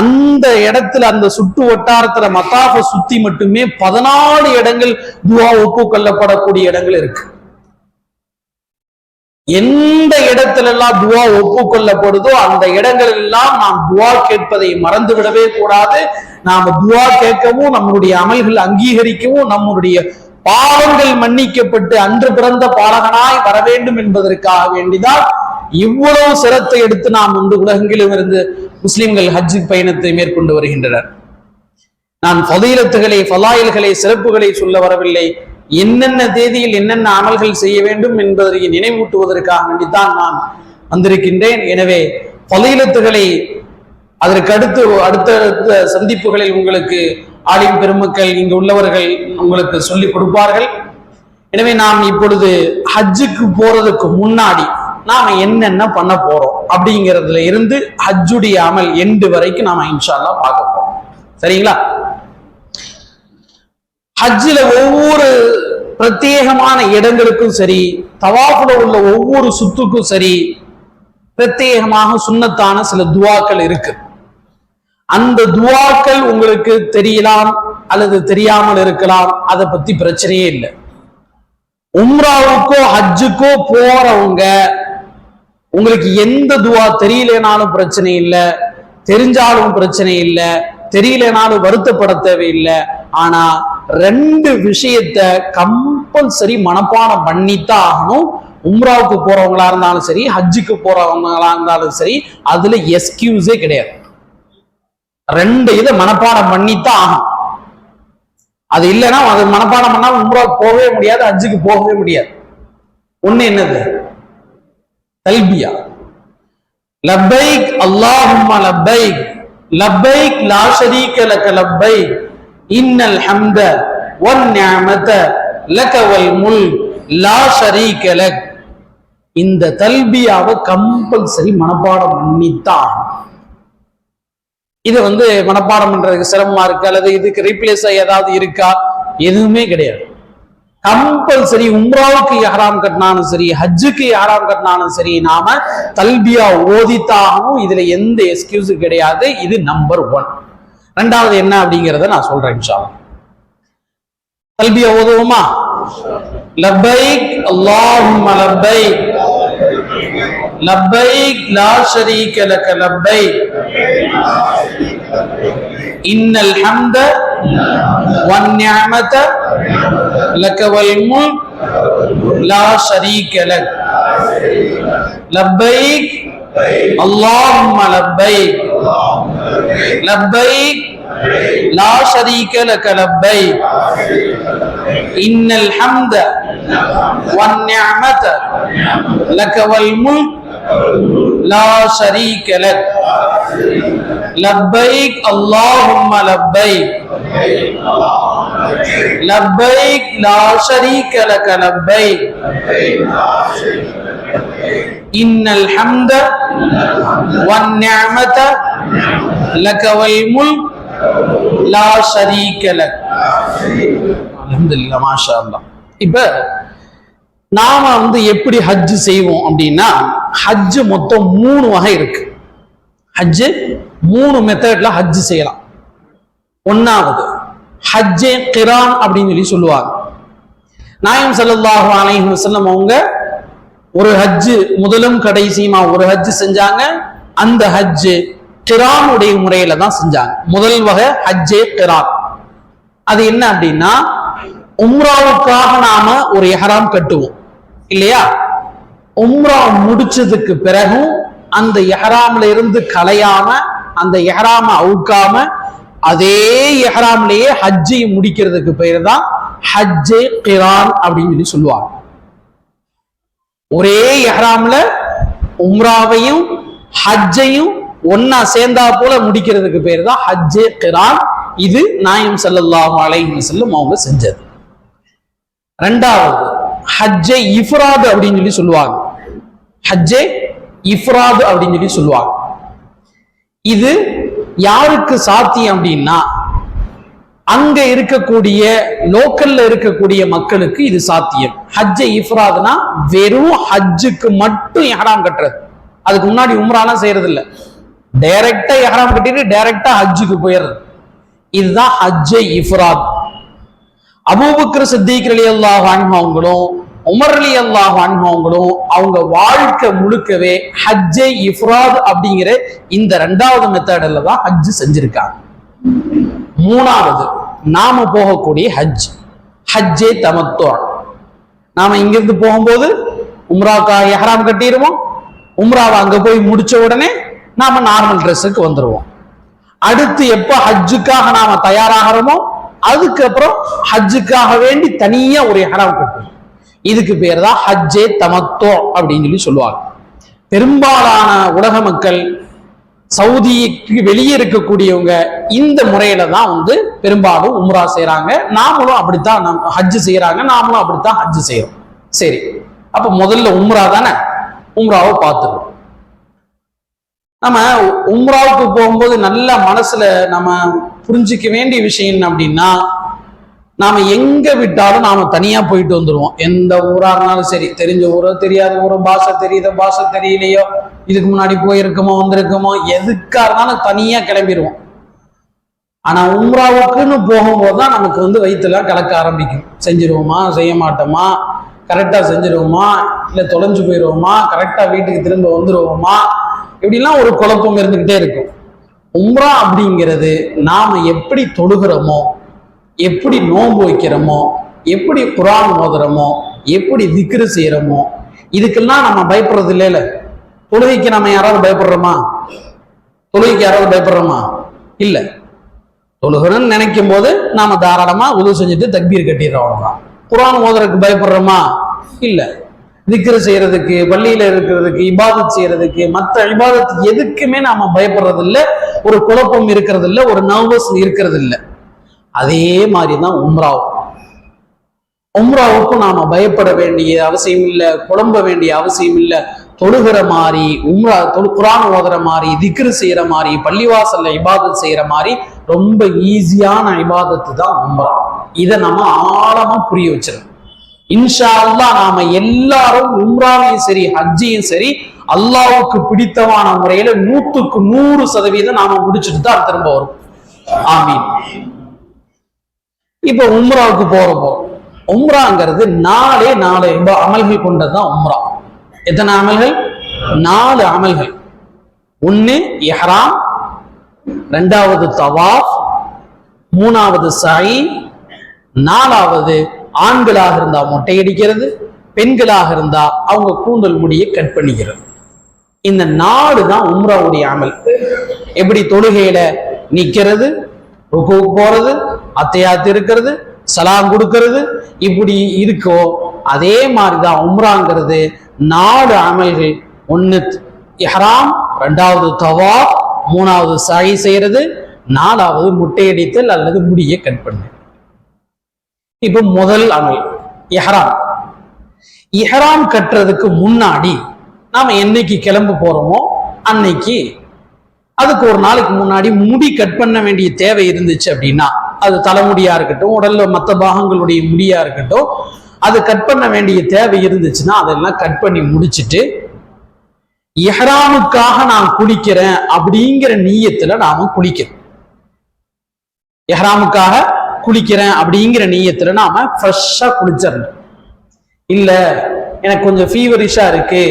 அந்த இடத்துல அந்த சுற்று வட்டாரத்துல மத்தாஃப சுத்தி மட்டுமே 14 இடங்கள் துவா ஒப்புக்கொள்ளப்படக்கூடிய இடங்கள் இருக்கு. எந்த இடத்துல எல்லாம் துவா ஒப்புக்கொள்ளப்படுதோ அந்த இடங்கள் எல்லாம் நாம் துவா கேட்பதை மறந்து விடவே கூடாது. நாம துவா கேட்கவும் நம்மளுடைய அமல்கள் அங்கீகரிக்கவும் நம்முடைய பாவங்கள் மன்னிக்கப்பட்டு அன்று பிறந்த பாலகனாய் வர வேண்டும் என்பதற்காக வேண்டிதான் இவ்வளவு சிரத்தை எடுத்து நாம் உலகெங்கிலும் இருந்து முஸ்லிம்கள் ஹஜ் பயணத்தை மேற்கொண்டு வருகின்றனர். நான் ஃபதீலத்துகளை, ஃபலாயில்களை, சிறப்புகளை சொல்ல வரவில்லை. என்னென்ன தேதியில் என்னென்ன அமல்கள் செய்ய வேண்டும் என்பதை நினைவூட்டுவதற்காக வேண்டித்தான் நான் வந்திருக்கின்றேன். எனவே ஃபதீலத்துகளை அதற்கு அடுத்த சந்திப்புகளில் உங்களுக்கு ஆலிம் பெருமக்கள் இங்கு உள்ளவர்கள் உங்களுக்கு சொல்லிக் கொடுப்பார்கள். எனவே நாம் இப்பொழுது ஹஜ்ஜுக்கு போறதுக்கு முன்னாடி நாம என்னென்ன பண்ண போறோம் அப்படிங்கிறதுல இருந்து ஹஜ்ஜுடைய அமல் எண்டு வரைக்கும் நாம இன்ஷா அல்லாஹ் பார்க்க போறோம். சரிங்களா? ஹஜ்ஜில ஒவ்வொரு பிரத்யேகமான இடங்களுக்கும் சரி, தவாஃப்ல உள்ள ஒவ்வொரு சுத்துக்கும் சரி, பிரத்யேகமாக சுன்னத்தான சில துவாக்கள் இருக்கு. அந்த துவாக்கள் உங்களுக்கு தெரியலாம் அல்லது தெரியாமல் இருக்கலாம், அதை பத்தி பிரச்சனையே இல்லை. உம்ராவுக்கோ ஹஜ்ஜுக்கோ போறவங்க உங்களுக்கு எந்த துவா தெரியலனாலும் பிரச்சனை இல்லை, தெரிஞ்சாலும் பிரச்சனை இல்லை, தெரியலனாலும் வருத்தப்பட தேவையில்லை. ஆனா 2 விஷயத்த கம்பல்சரி மனப்பாடம் பண்ணித்தான் ஆகணும். உம்ராவுக்கு போறவங்களா இருந்தாலும் சரி, ஹஜ்ஜுக்கு போறவங்களா இருந்தாலும் சரி, அதுல எஸ்கியூஸே கிடையாது. 2 இதை மனப்பாடம் பண்ணித்தான் ஆகும். அது இல்லைன்னா அது மனப்பாடம் பண்ணா உம்ராவுக்கு போகவே முடியாது, ஹஜ்ஜுக்கு போகவே முடியாது. ஒண்ணு என்னது? தல்பியா. லப்பைக் அல்லாஹும்ம லப்பைக் லப்பைக் லா ஷரீக லக லப்பைக் இன்னல் ஹம்த வன் நிஅமத லக வல் முல்க் லா ஷரீக லக். இந்த தல்பியாவை கம்பல்சரி மனப்பாடம் பண்ணித்தான். இது மனப்பாடம் பண்றதுக்கு சிரமமா இருக்கு அல்லது இதுக்கு ரீப்ளேஸ் ஏதாவது இருக்கா? எதுவுமே கிடையாது. கம்பல்சரி உம்ராவுக்கு இஹ்ராம் கட்டினாலும் சரி, ஹஜ்ஜுக்கு இஹ்ராம் கட்டினாலும் சரி, நாம தல்பியா ஓதித்தாகவும். இதுல எந்த எக்ஸ்கியூஸும் கிடையாது. இது நம்பர் 1. 2வது என்ன அப்படிங்கிறத நான் சொல்றேன் இன்ஷா அல்லாஹ். தல்பியா ஓதுவோமா? லப்பைக் அல்லாஹும்ம லப்பைக் லப்பைக் லா ஷரீக லக லப்பைக் இன்னல் ஹம்த வன் நிஅமத லக வல் முல்க் லா ஷரீக லக் லப்பைக் அல்லாஹும்ம லப்பைக் லப்பைக் லா ஷரீக லக லப்பைக் இன்னல் ஹம்த வன் நிஅமத லக வல் முல்க் லா ஷரீக லக் லப்பைக் அல்லாஹும்ம லப்பைக் லப்பைக் லா ஷரீக லக லப்பைக் இன்னல் ஹம்த வன் நிஅமத லக வல் முல்க் லா ஷரீக லக். அல்ஹம்துலில்லாஹ், மாஷா அல்லாஹ். இப்ப நாம எப்படி ஹஜ் செய்வோம் அப்படின்னா, ஹஜ் மொத்தம் 3 வகை இருக்கு. ஹஜ் 3 மெத்தட்ல ஹஜ் செய்யலாம். 1வது ஹஜ்ஜே கிரான் அப்படின்னு சொல்லுவாங்க. நாயகம் ஸல்லல்லாஹு அலைஹி வஸல்லம் அவங்க ஒரு ஹஜ் முதலும் கடைசியுமா ஒரு ஹஜ் செஞ்சாங்க. அந்த ஹஜ் கிரானுடைய முறையில தான் செஞ்சாங்க. முதல் வகை ஹஜ்ஜே கிரான். அது என்ன அப்படின்னா, உம்ராவுக்காக நாம ஒரு இஹ்ராம் கட்டுவோம் இல்லையா? உம்ரா முடிச்சதுக்கு பிறகும் அந்த இஹ்ராம்ல இருந்து கலையாம, அந்த இஹ்ராம அவுக்காம, அதே இஹ்ராம்லயே ஹஜ்ஜை முடிக்கிறதுக்கு பேர் தான் ஹஜ்ஜே கிரான் அப்படின்னு சொல்லுவாங்க. ஒரே இஹ்ராம்ல உம்ராவையும் ஹஜ்ஜையும் ஒன்னா சேர்ந்தா போல முடிக்கிறதுக்கு பேர் தான் ஹஜ்ஜே கிரான். இது நாயகம் ஸல்லல்லாஹு அலைஹி வஸல்லம் அவங்க செஞ்சது. 2வது ஹஜ்ஜே இஃப்ராத் அப்படின்னு சொல்லுவாங்க. ஹஜ்ஜே இஃப்ராத் அப்படின்னு சொல்லுவாங்க. இது யாருக்கு சாத்தியம் அப்படின்னா, அங்க இருக்கக்கூடிய லோக்கல்ல இருக்கக்கூடிய மக்களுக்கு இது சாத்தியம். ஹஜ்ஜே இஃப்ராத்னா வெறும் ஹஜ்ஜுக்கு மட்டும் இஹ்ராம் கட்டுறது. அதுக்கு முன்னாடி உம்ராலாம் செய்யறது இல்ல, டைரக்டா இஹ்ராம் கட்டிட்டு டைரக்டா ஹஜ்ஜுக்கு போயிடுறது. இதுதான் ஹஜ்ஜே இஃப்ராத். அபூபக்கர் சித்திக் ரலியல்லாஹு அன்ஹு அவங்களும் உமர் ரலியல்லாஹு அன்ஹு அவங்களும் அவங்க வாழ்க்கை முழுக்கவே ஹஜ்ஜே இஃப்ராத் அப்படிங்கிற இந்த 2வது மெத்தட்ல தான் ஹஜ் செஞ்சிருக்காங்க. 3வது நாம போகக்கூடிய ஹஜ். ஹஜ்ஜே தமத்து. நாம இங்கிருந்து போகும்போது உம்ராவுக்காக இஹ்ராம் கட்டிடுவோம். உம்ராவை அங்க போய் முடிச்ச உடனே நாம நார்மல் ட்ரெஸ்ஸுக்கு வந்துருவோம். அடுத்து எப்ப ஹஜ்ஜுக்காக நாம தயாராகிறோமோ அதுக்கப்புறம் ஹஜ்ஜுக்காக வேண்டி தனியா ஒரு இஹ்ராம் கட்டுவோம். இதுக்கு பேர் தான் ஹஜ்ஜே தமத்து அப்படின்னு சொல்லுவாங்க. பெரும்பாலான உலக மக்கள், சவுதிக்கு வெளியே இருக்கக்கூடியவங்க இந்த முறையில தான் பெரும்பாலும் உம்ரா செய்யறாங்க. நாமளும் அப்படித்தான் ஹஜ்ஜு செய்யறாங்க, நாமளும் அப்படித்தான் ஹஜ்ஜு செய்யறோம். சரி, அப்ப முதல்ல உம்ரா தானே, உம்ராவை பார்த்துருவோம். நம்ம உம்ராவுக்கு போகும்போது நல்ல மனசுல நம்ம புரிஞ்சுக்க வேண்டிய விஷயம் என்ன அப்படின்னா, நாம எங்க விட்டாலும் நாம தனியா போயிட்டு வந்துருவோம். எந்த ஊரா இருந்தாலும் சரி, தெரிஞ்ச ஊரோ தெரியாத ஊரோ, பாஷை தெரியுதோ பாஷை தெரியலையோ, இதுக்கு முன்னாடி போயிருக்கோமோ வந்திருக்கோமோ, எதுக்கா இருந்தாலும் தனியா கிளம்பிடுவோம். ஆனா உம்ராவுக்குன்னு போகும்போது தான் நமக்கு வயிற்றுலாம் கலக்க ஆரம்பிக்கும். செஞ்சிருவோமா, செய்ய மாட்டோமா, கரெக்டா செஞ்சிருவோமா, இல்ல தொலைஞ்சு போயிடுவோமா, கரெக்டா வீட்டுக்கு திரும்ப வந்துருவோமா, இப்படிலாம் ஒரு குழப்பம் இருந்துகிட்டே இருக்கும். உம்ரா அப்படிங்கிறது நாம எப்படி தொழுகிறோமோ, எப்படி நோன்பு வைக்கிறோமோ, எப்படி குர்ஆன் ஓதுறோமோ, எப்படி திக்ரு செய்யறோமோ, இதுக்கெல்லாம் நம்ம பயப்படுறது இல்லைல்ல. தொழுகைக்கு நம்ம யாராவது பயப்படுறோமா? தொழுகைக்கு யாராவது பயப்படுறோமா? இல்ல. தொழுகிறோன்னு நினைக்கும் போது நாம தாராளமா உதவு செஞ்சுட்டு தக்பீர் கட்டிடுறோம், அவ்வளவுதான். குர்ஆன் ஓதுறதுக்கு பயப்படுறோமா? இல்ல. திக்ரு செய்யறதுக்கு, பள்ளியில இருக்கிறதுக்கு, இபாதத் செய்யறதுக்கு, மற்ற இபாதத்துக்கு எதுக்குமே நாம பயப்படுறது இல்லை. ஒரு குழப்பம் இருக்கிறது இல்லை, ஒரு நர்வஸ் இருக்கிறது இல்லை. அதே மாதிரிதான் உம்ராவுக்கும் நாம பயப்பட வேண்டிய அவசியம் இல்லை, குழம்ப வேண்டிய அவசியம் இல்லை. தொழுகிற மாதிரி, குர்ஆன் ஓதுற மாதிரி, திக்ரு செய்யற மாதிரி, பள்ளிவாசல்ல இபாதத் செய்யற மாதிரி ரொம்ப ஈஸியான இபாதத்து தான் உம்ரா. இதை நம்ம ஆழமா புரிய வச்சிருக்கோம். இன்ஷா அல்லாஹ் நாம எல்லாரும் உம்ராவையும் சரி ஹஜ்ஜையும் சரி அல்லாஹ்வுக்கு பிடித்தமான முறையில 100க்கு 100% நாம முடிச்சுட்டு தான் திரும்ப வரும். ஆமீன். இப்ப உம்ராவுக்கு போறப்போ, உம்ராங்கிறது 4 அமல்கள் கொண்டதுதான் உம்ரா. எத்தனை அமல்கள்? 4 அமல்கள். 1 இஹ்ராம், 2வது தவாஃப், 3வது சஇ, 4வது ஆண்களாக இருந்தா மொட்டையடிக்கிறது, பெண்களாக இருந்தா அவங்க கூந்தல் முடியை கட் பண்ணிக்கிறது. இந்த 4 தான் உம்ராவுடைய அமல். எப்படி தொழுகையில நிக்கிறது, ருக்குவுக்கு போறது, அத்தையாத்து இருக்கிறது, சலாம் கொடுக்கிறது, இப்படி இருக்கோ அதே மாதிரிதான் உம்ராங்கிறது. 4 அமல்கள். 1 இஹ்ராம், 2வது தவாஃப், 3வது சஇ செய்யறது, 4வது முட்டையடித்தல் அல்லது முடியை கட் பண்ணு. இப்ப முதல் அமல் இஹ்ராம். இஹ்ராம் கட்டுறதுக்கு முன்னாடி நாம என்னைக்கு கிளம்ப போறோமோ அன்னைக்கு, அதுக்கு ஒரு நாளைக்கு முன்னாடி முடி கட் பண்ண வேண்டிய தேவை இருந்துச்சு அப்படின்னா, அது தலைமுடியா இருக்கட்டும், உடல்ல மற்ற பாகங்களுடைய முடியா இருக்கட்டும், அது கட் பண்ண வேண்டிய தேவை இருந்துச்சுன்னா அதெல்லாம் கட் பண்ணி முடிச்சுட்டு, இஹ்ராமுக்காக நான் குளிக்கிறேன் அப்படிங்கிற நீயத்துல நாம குளிக்கிறோம். இஹ்ராமுக்காக குளிக்கிறேன் அப்படிங்கிற நீயத்துல நாம ஃப்ரெஷ்ஷா குளிச்சிடணும். இல்ல எனக்கு கொஞ்சம் ஃபீவரிஷா இருக்கு,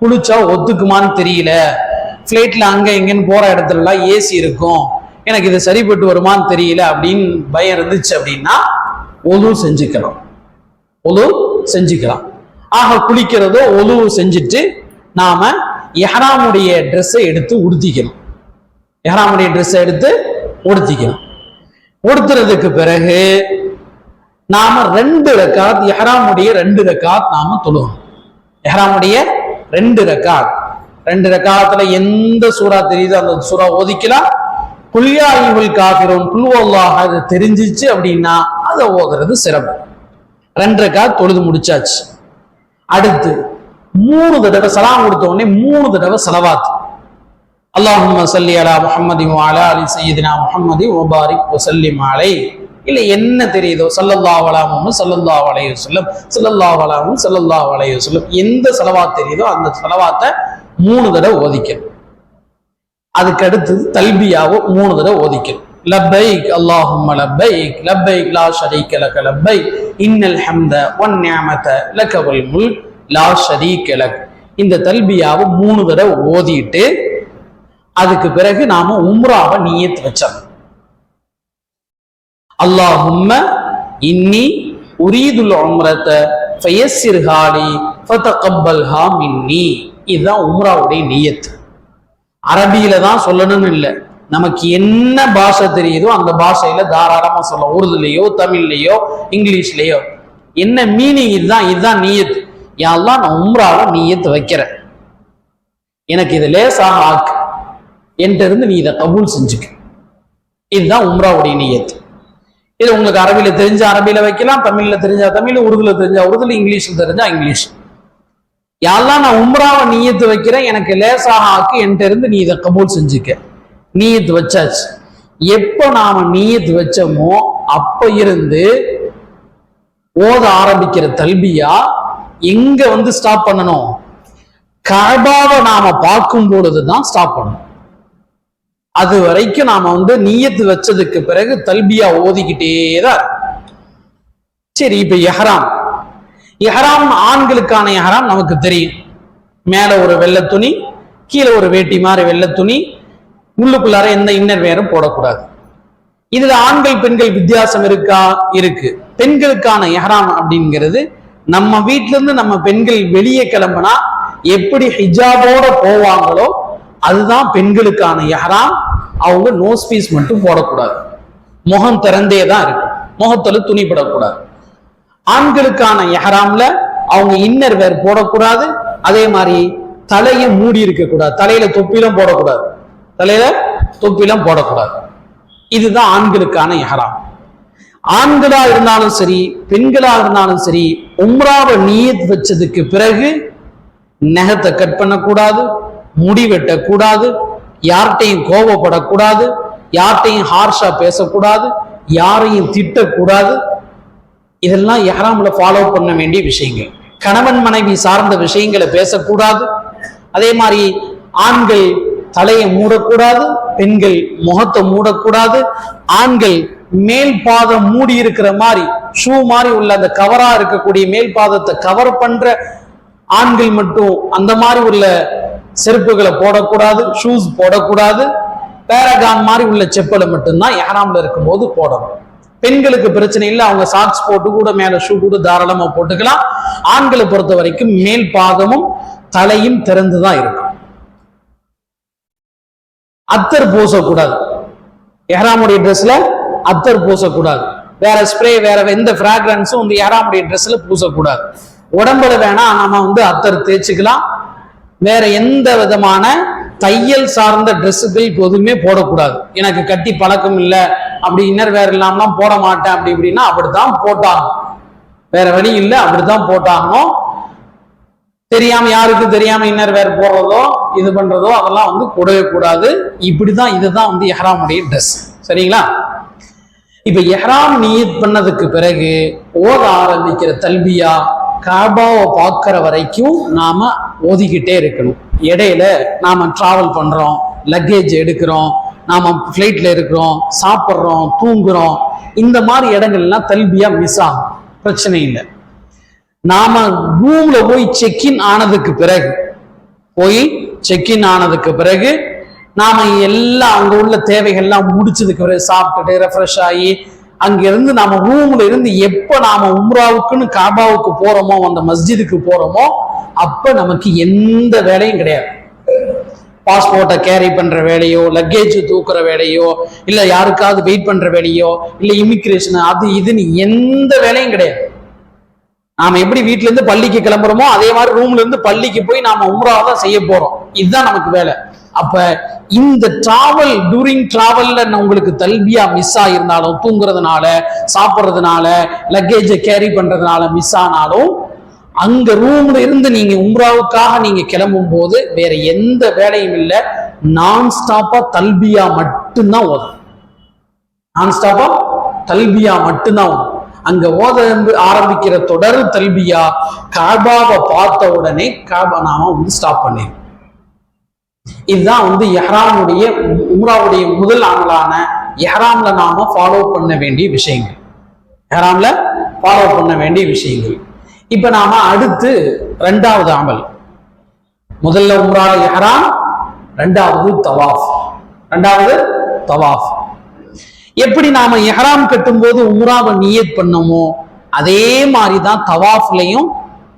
குளிச்சா ஒத்துக்குமான்னு தெரியல, ஃபிளைட்ல அங்க எங்கன்னு போற இடத்துல எல்லாம் ஏசி இருக்கும், எனக்கு இது சரிப்பட்டு வருமானு தெரியல அப்படின்னு பயம் இருந்துச்சு அப்படின்னா ஒது செஞ்சுக்கலாம். ஆக குளிக்கிறதோ ஒது செஞ்சுட்டு நாம இஹ்ராமுடைய ட்ரெஸ்ஸை எடுத்து உடுத்திக்கணும். உடுத்துறதுக்கு பிறகு நாம 2 ரக்காத் இஹ்ராமுடைய 2 ரக்காத் நாம தொழுகணும். இஹ்ராமுடைய 2 ரக்காத். 2 ரக்காத்துல எந்த சூறா தெரியுதோ அந்த சூறா ஓதிக்கலாம். குல் யா அய்யுஹல் காஃபிரூன், குல் வல்லாஹ் அது தெரிஞ்சிச்சு அப்படின்னா அதை ஓதுறது சிறப்பு. 2 ரக்காத் தொழுது முடிச்சாச்சு. அடுத்து 3 தடவை சலாம் கொடுத்த உடனே 3 தடவை ஸலவாத். அல்லாஹும்ம ஸல்லி அலா முஹம்மதி வ அலா அலி சய்யிதினா முஹம்மதி வ பாரிக் வ ஸல்லிம் அலைஹி. இல்ல என்ன தெரியுதோ ஸல்லல்லாஹு அலா முஹம்மது ஸல்லல்லாஹு அலைஹி வஸல்லம், ஸல்லல்லாஹு அலா முஹம்மது ஸல்லல்லாஹு அலைஹி வஸல்லம், எந்த ஸலவாத் தெரியுதோ அந்த ஸலவாத்தை 3 தடவை ஓதிக்கணும். அதுக்கு அடுத்து தல்பியாவை 3 தடவை ஓதிக்கணும். லப்பைக் அல்லாஹும்ம லப்பைக், லப்பைக் லா ஷரீக லக லப்பைக், இன்னல் ஹம்த வன் நிஅமத லக வல் முல்க் லா ஷரீக லக். இந்த தல்பியாவை 3 தடவை ஓதிட்டு அதுக்கு பிறகு நாம உம்ராவை நியத் வச்சோம். அல்லாஹும்ம இன்னி உரீதுல் உம்ரத ஃபயஸ்ஸிர்ஹா லி ஃபதகப்பல்ஹா மின்னி. இதுதான் உம்ராவுடைய நியத். அரபியில தான் சொல்லணும்னு இல்லை, நமக்கு என்ன பாஷை தெரியுதோ அந்த பாஷையில தாராளமா சொல்லலாம். உருதுலையோ தமிழ்லையோ இங்கிலீஷ்லயோ என்ன மீனிங், இதுதான் நியத். யாரெல்லாம் நான் உம்ரால நியத் வைக்கிறேன், எனக்கு இது லேசாக ஆக்கு, என்கிட்ட இருந்து நீ இதை கபூல் செஞ்சுக்க. இதுதான் உம்ராவுடைய நியத். இது உங்களுக்கு அரபியில தெரிஞ்ச அரபியில வைக்கலாம், தமிழ்ல தெரிஞ்சா தமிழ், உருதுல தெரிஞ்சா உருதுல, இங்கிலீஷ்ல தெரிஞ்சா இங்கிலீஷ். யாரெல்லாம் நான் உம்ராவை நியத்து வைக்கிறேன், எனக்கு லேசாக ஆக்கு, என்கிட்ட இருந்து நீ இதை கபூல் செஞ்சுக்க. நீயத்து வச்சாச்சு. எப்ப நாம நீயத்து வச்சோமோ அப்ப இருந்து ஓத ஆரம்பிக்கிற தல்பியா எங்க வந்து ஸ்டாப் பண்ணணும்? கஅபாவை நாம பார்க்கும் பொழுதுதான் ஸ்டாப் பண்ணணும். அது வரைக்கும் நாம வந்து நீயத்து வச்சதுக்கு பிறகு தல்பியா ஓதிக்கிட்டேதான். சரி, இப்ப எஹ்ராம் ஆண்களுக்கான எஹ்ராம் நமக்கு தெரியும். மேல ஒரு வெள்ளை துணி, கீழே ஒரு வேட்டி மாதிரி வெள்ளை துணி, உள்ளுக்குள்ளார எந்த இன்னர் வேரும் போடக்கூடாது. இதுல ஆண்கள் பெண்கள் வித்தியாசம் இருக்கா? இருக்கு. பெண்களுக்கான எஹ்ராம் அப்படிங்கிறது, நம்ம வீட்டுல இருந்து நம்ம பெண்கள் வெளியே கிளம்புனா எப்படி ஹிஜாபோட போவாங்களோ அதுதான் பெண்களுக்கான எஹ்ராம். அவங்க நோஸ் பீஸ் மட்டும் போடக்கூடாது, முகம் திறந்தே தான் இருக்கு, முகத்துல துணிப்படக்கூடாது. ஆண்களுக்கான எஹ்ராம்ல அவங்க இன்னர் வேர் போடக்கூடாது, அதே மாதிரி தலையை மூடி இருக்க கூடாது, தலையில தொப்பிலும் போடக்கூடாது, தலையில தொப்பிலும் போடக்கூடாது. இதுதான் ஆண்களுக்கான எஹ்ராம். ஆண்களா இருந்தாலும் சரி பெண்களா இருந்தாலும் சரி, உம்ராவை நியத் வச்சதுக்கு பிறகு நகத்தை கட் பண்ணக்கூடாது, முடி வெட்டக்கூடாது, யார்கிட்டையும் கோபப்படக்கூடாது, யார்கிட்டையும் ஹார்ஷா பேசக்கூடாது, யாரையும் திட்டக்கூடாது. இதெல்லாம் எஹ்ராம்ல ஃபாலோ பண்ண வேண்டிய விஷயங்கள். கணவன் மனைவி சார்ந்த விஷயங்களை பேசக்கூடாது. அதே மாதிரி ஆண்கள் தலையை மூடக்கூடாது, பெண்கள் முகத்தை மூடக்கூடாது. ஆண்கள் மேல் பாதம் மூடி இருக்கிற மாதிரி ஷூ மாதிரி உள்ள அந்த கவரா இருக்கக்கூடிய மேல் பாதத்தை கவர் பண்ற ஆண்கள் மட்டும் அந்த மாதிரி உள்ள செருப்புகளை போடக்கூடாது, ஷூஸ் போடக்கூடாது. பேரகான் மாதிரி உள்ள செப்பலை மட்டும்தான் எஹ்ராம்ல இருக்கும் போது போடணும். பெண்களுக்கு பிரச்சனை இல்லை, அவங்க சாக்ஸ் போட்டு கூட மேல ஷூ கூட தாராளமா போட்டுக்கலாம். ஆண்களை பொறுத்த வரைக்கும் மேல் பாதமும் தலையும் திறந்துதான் இருக்கும். அத்தர் பூசக்கூடாது, எஹ்ராமுடைய ட்ரெஸ்ல அத்தர் பூசக்கூடாது. வேற ஸ்ப்ரே வேற எந்த ஃப்ராக்ரன்ஸும் வந்து எஹ்ராமுடைய ட்ரெஸ்ல பூசக்கூடாது. உடம்புல வேணா நம்ம வந்து அத்தர் தேய்ச்சிக்கலாம். வேற எந்த விதமான தையல் சார்ந்த ட்ரெஸ்ஸுகள் எப்போதுமே போடக்கூடாது. எனக்கு கட்டி பழக்கம் இல்லை, அப்படி இன்னர் வேற இல்லாமலாம் போட மாட்டேன் அப்படி இப்படின்னா அப்படித்தான் போட்டாகணும், வேற வழி இல்லை, அப்படித்தான் போட்டாகணும். தெரியாம யாருக்கு தெரியாம இன்னர் வேற போடுறதோ இது பண்றதோ அதெல்லாம் வந்து கூடவே கூடாது. இப்படிதான் இதுதான் வந்து எஹ்ராமுடைய ட்ரெஸ். சரிங்களா? இப்ப எஹ்ராம் நியத் பண்ணதுக்கு பிறகு ஓத ஆரம்பிக்கிற தல்பியா கஅபாவை பார்க்கிற வரைக்கும் நாம ஓதிக்கிட்டே இருக்கணும். இடையில நாம டிராவல் பண்றோம், லக்கேஜ் எடுக்கிறோம், நாம ஃபிளைட்ல இருக்கிறோம், சாப்பிட்றோம், தூங்குறோம், இந்த மாதிரி இடங்கள்லாம் தல்பியா மிஸ் ஆகும், பிரச்சனை இல்லை. நாம ரூம்ல போய் செக்இன் ஆனதுக்கு பிறகு நாம எல்லாம் அங்க உள்ள தேவைகள்லாம் முடிச்சதுக்கு பிறகு சாப்பிட்டுட்டு ரெஃப்ரெஷ் ஆகி அங்கிருந்து நாம ரூம்ல இருந்து எப்ப நாம உம்ராவுக்குன்னு கஅபாவுக்கு போறோமோ, அந்த மஸ்ஜிதுக்கு போறோமோ, அப்ப நமக்கு எந்த வேலையும் கிடையாது. பாஸ்போர்ட்டை கேரி பண்ற வேலையோ, லக்கேஜ் தூக்குற வேலையோ, இல்ல யாருக்காவது வெயிட் பண்ற வேலையோ, இல்ல இமிகிரேஷன் அது இதுன்னு எந்த வேலையும் கிடையாது. நாம எப்படி வீட்டுல இருந்து பள்ளிக்கு கிளம்புறோமோ அதே மாதிரி ரூம்ல இருந்து பள்ளிக்கு போய் நாம உம்ராவை தான் செய்ய போறோம். இதுதான் நமக்கு வேலை. அப்ப இந்த டிராவல், டூரிங் டிராவல்ல உங்களுக்கு தல்பியா மிஸ் ஆயிருந்தாலும், தூங்குறதுனால, சாப்பிட்றதுனால, லக்கேஜை கேரி பண்றதுனால மிஸ் ஆனாலும், அங்க ரூம்ல இருந்து நீங்க உம்ராவுக்காக நீங்க கிளம்பும் போது வேற எந்த வேலையும் இல்லை, நான் ஸ்டாப்பா தல்பியா மட்டும்தான் ஓதும். நான் ஸ்டாப்பா தல்பியா மட்டும்தான் ஓதும். அங்க ஓத ஆரம்பிக்கிற தொடர் தல்பியா கஅபாவை பார்த்த உடனே கஅபா நாம வந்து ஸ்டாப் பண்ணிடும். இதுதான் வந்து எஹ்ராமுடைய உம்ராவுடைய முதல் அமலான எஹ்ராம்ல நாம ஃபாலோ பண்ண வேண்டிய விஷயங்கள். எஹ்ராம்ல ஃபாலோ பண்ண வேண்டிய விஷயங்கள். இப்ப நாம அடுத்து ரெண்டாவது அமல். முதல்ல உம்ரால எஹ்ராம், ரெண்டாவது தவாஃப். எப்படி நாம எஹ்ராம் கட்டும் போது உம்ராவை நியத் பண்ணமோ அதே மாதிரிதான் தவாஃப்லையும்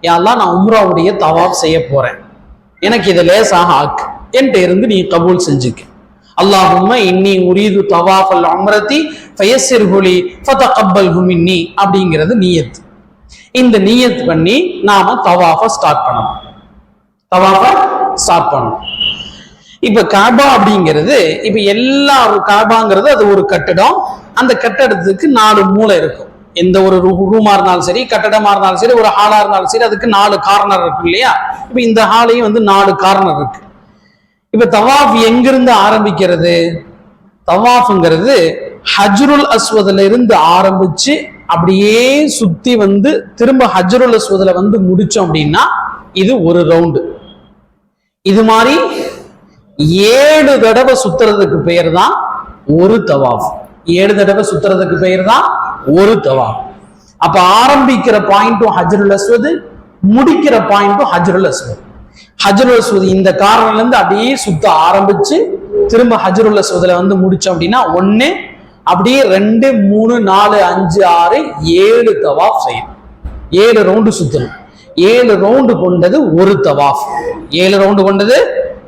யா அல்லாஹ் நான் உம்ராவுடைய தவாஃப் செய்ய போறேன், எனக்கு இதை லேசாக ஆக்கு என்கிட்ட இருந்து நீ கபூல் செஞ்சுக்க. அல்லாஹும்ம இன்னி உரீது தவாஃபல் உம்ரதி ஃபயஸ்ஸிர்ஹு லி ஃபதகப்பல்ஹு மின்னி அப்படிங்கிறது நியத். இந்த நியத் பண்ணி நாம தவாஃப ஸ்டார்ட் பண்ணணும். இப்ப காபா அப்படிங்கிறது இப்ப எல்லா காபாங்கிறது அது ஒரு கட்டடம். அந்த கட்டடத்துக்கு 4 மூலை இருக்கும். எந்த ஒரு ரூமா இருந்தாலும் சரி, கட்டடமா இருந்தாலும் சரி, ஒரு ஹாலா இருந்தாலும் சரி, அதுக்கு 4 கார்னர் இருக்கு இல்லையா? இப்ப இந்த ஹாலையும் 4 கார்னர் இருக்கு. இப்ப தவாஃப் எங்கிருந்து ஆரம்பிக்கிறது? தவாஃப்ங்கிறது ஹஜ்ருல் அஸ்வதுல இருந்து ஆரம்பிச்சு அப்படியே சுத்தி திரும்ப ஹஜ்ருல் அஸ்வதுல முடிச்சோம் அப்படின்னா இது ஒரு ரவுண்டு. இது மாதிரி 7 தடவை சுத்துறதுக்கு பெயர் தான் ஒரு தவாஃப். 7 தடவை சுத்துறதுக்கு பெயர் தான் ஒரு தவாஃப். அப்ப ஆரம்பிக்கிற பாயிண்ட்டும் ஹஜ்ருல் அஸ்வத், முடிக்கிற பாயிண்ட்டும் ஹஜ்ருல் அஸ்வத். ஹஜ்ருல் அஸ்வத் இந்த காரணம்ல இருந்து அப்படியே சுத்த ஆரம்பிச்சு திரும்ப ஹஜ்ருல் அஸ்வதுல முடிச்சோம் அப்படின்னா 1, அப்படியே 2, 3, 4, 5, 6, 7 தவாஃப் செய்யணும். 7 ரவுண்டு சுத்தணும். 7 ரவுண்டு கொண்டது ஒரு தவாஃப். 7 ரவுண்டு கொண்டது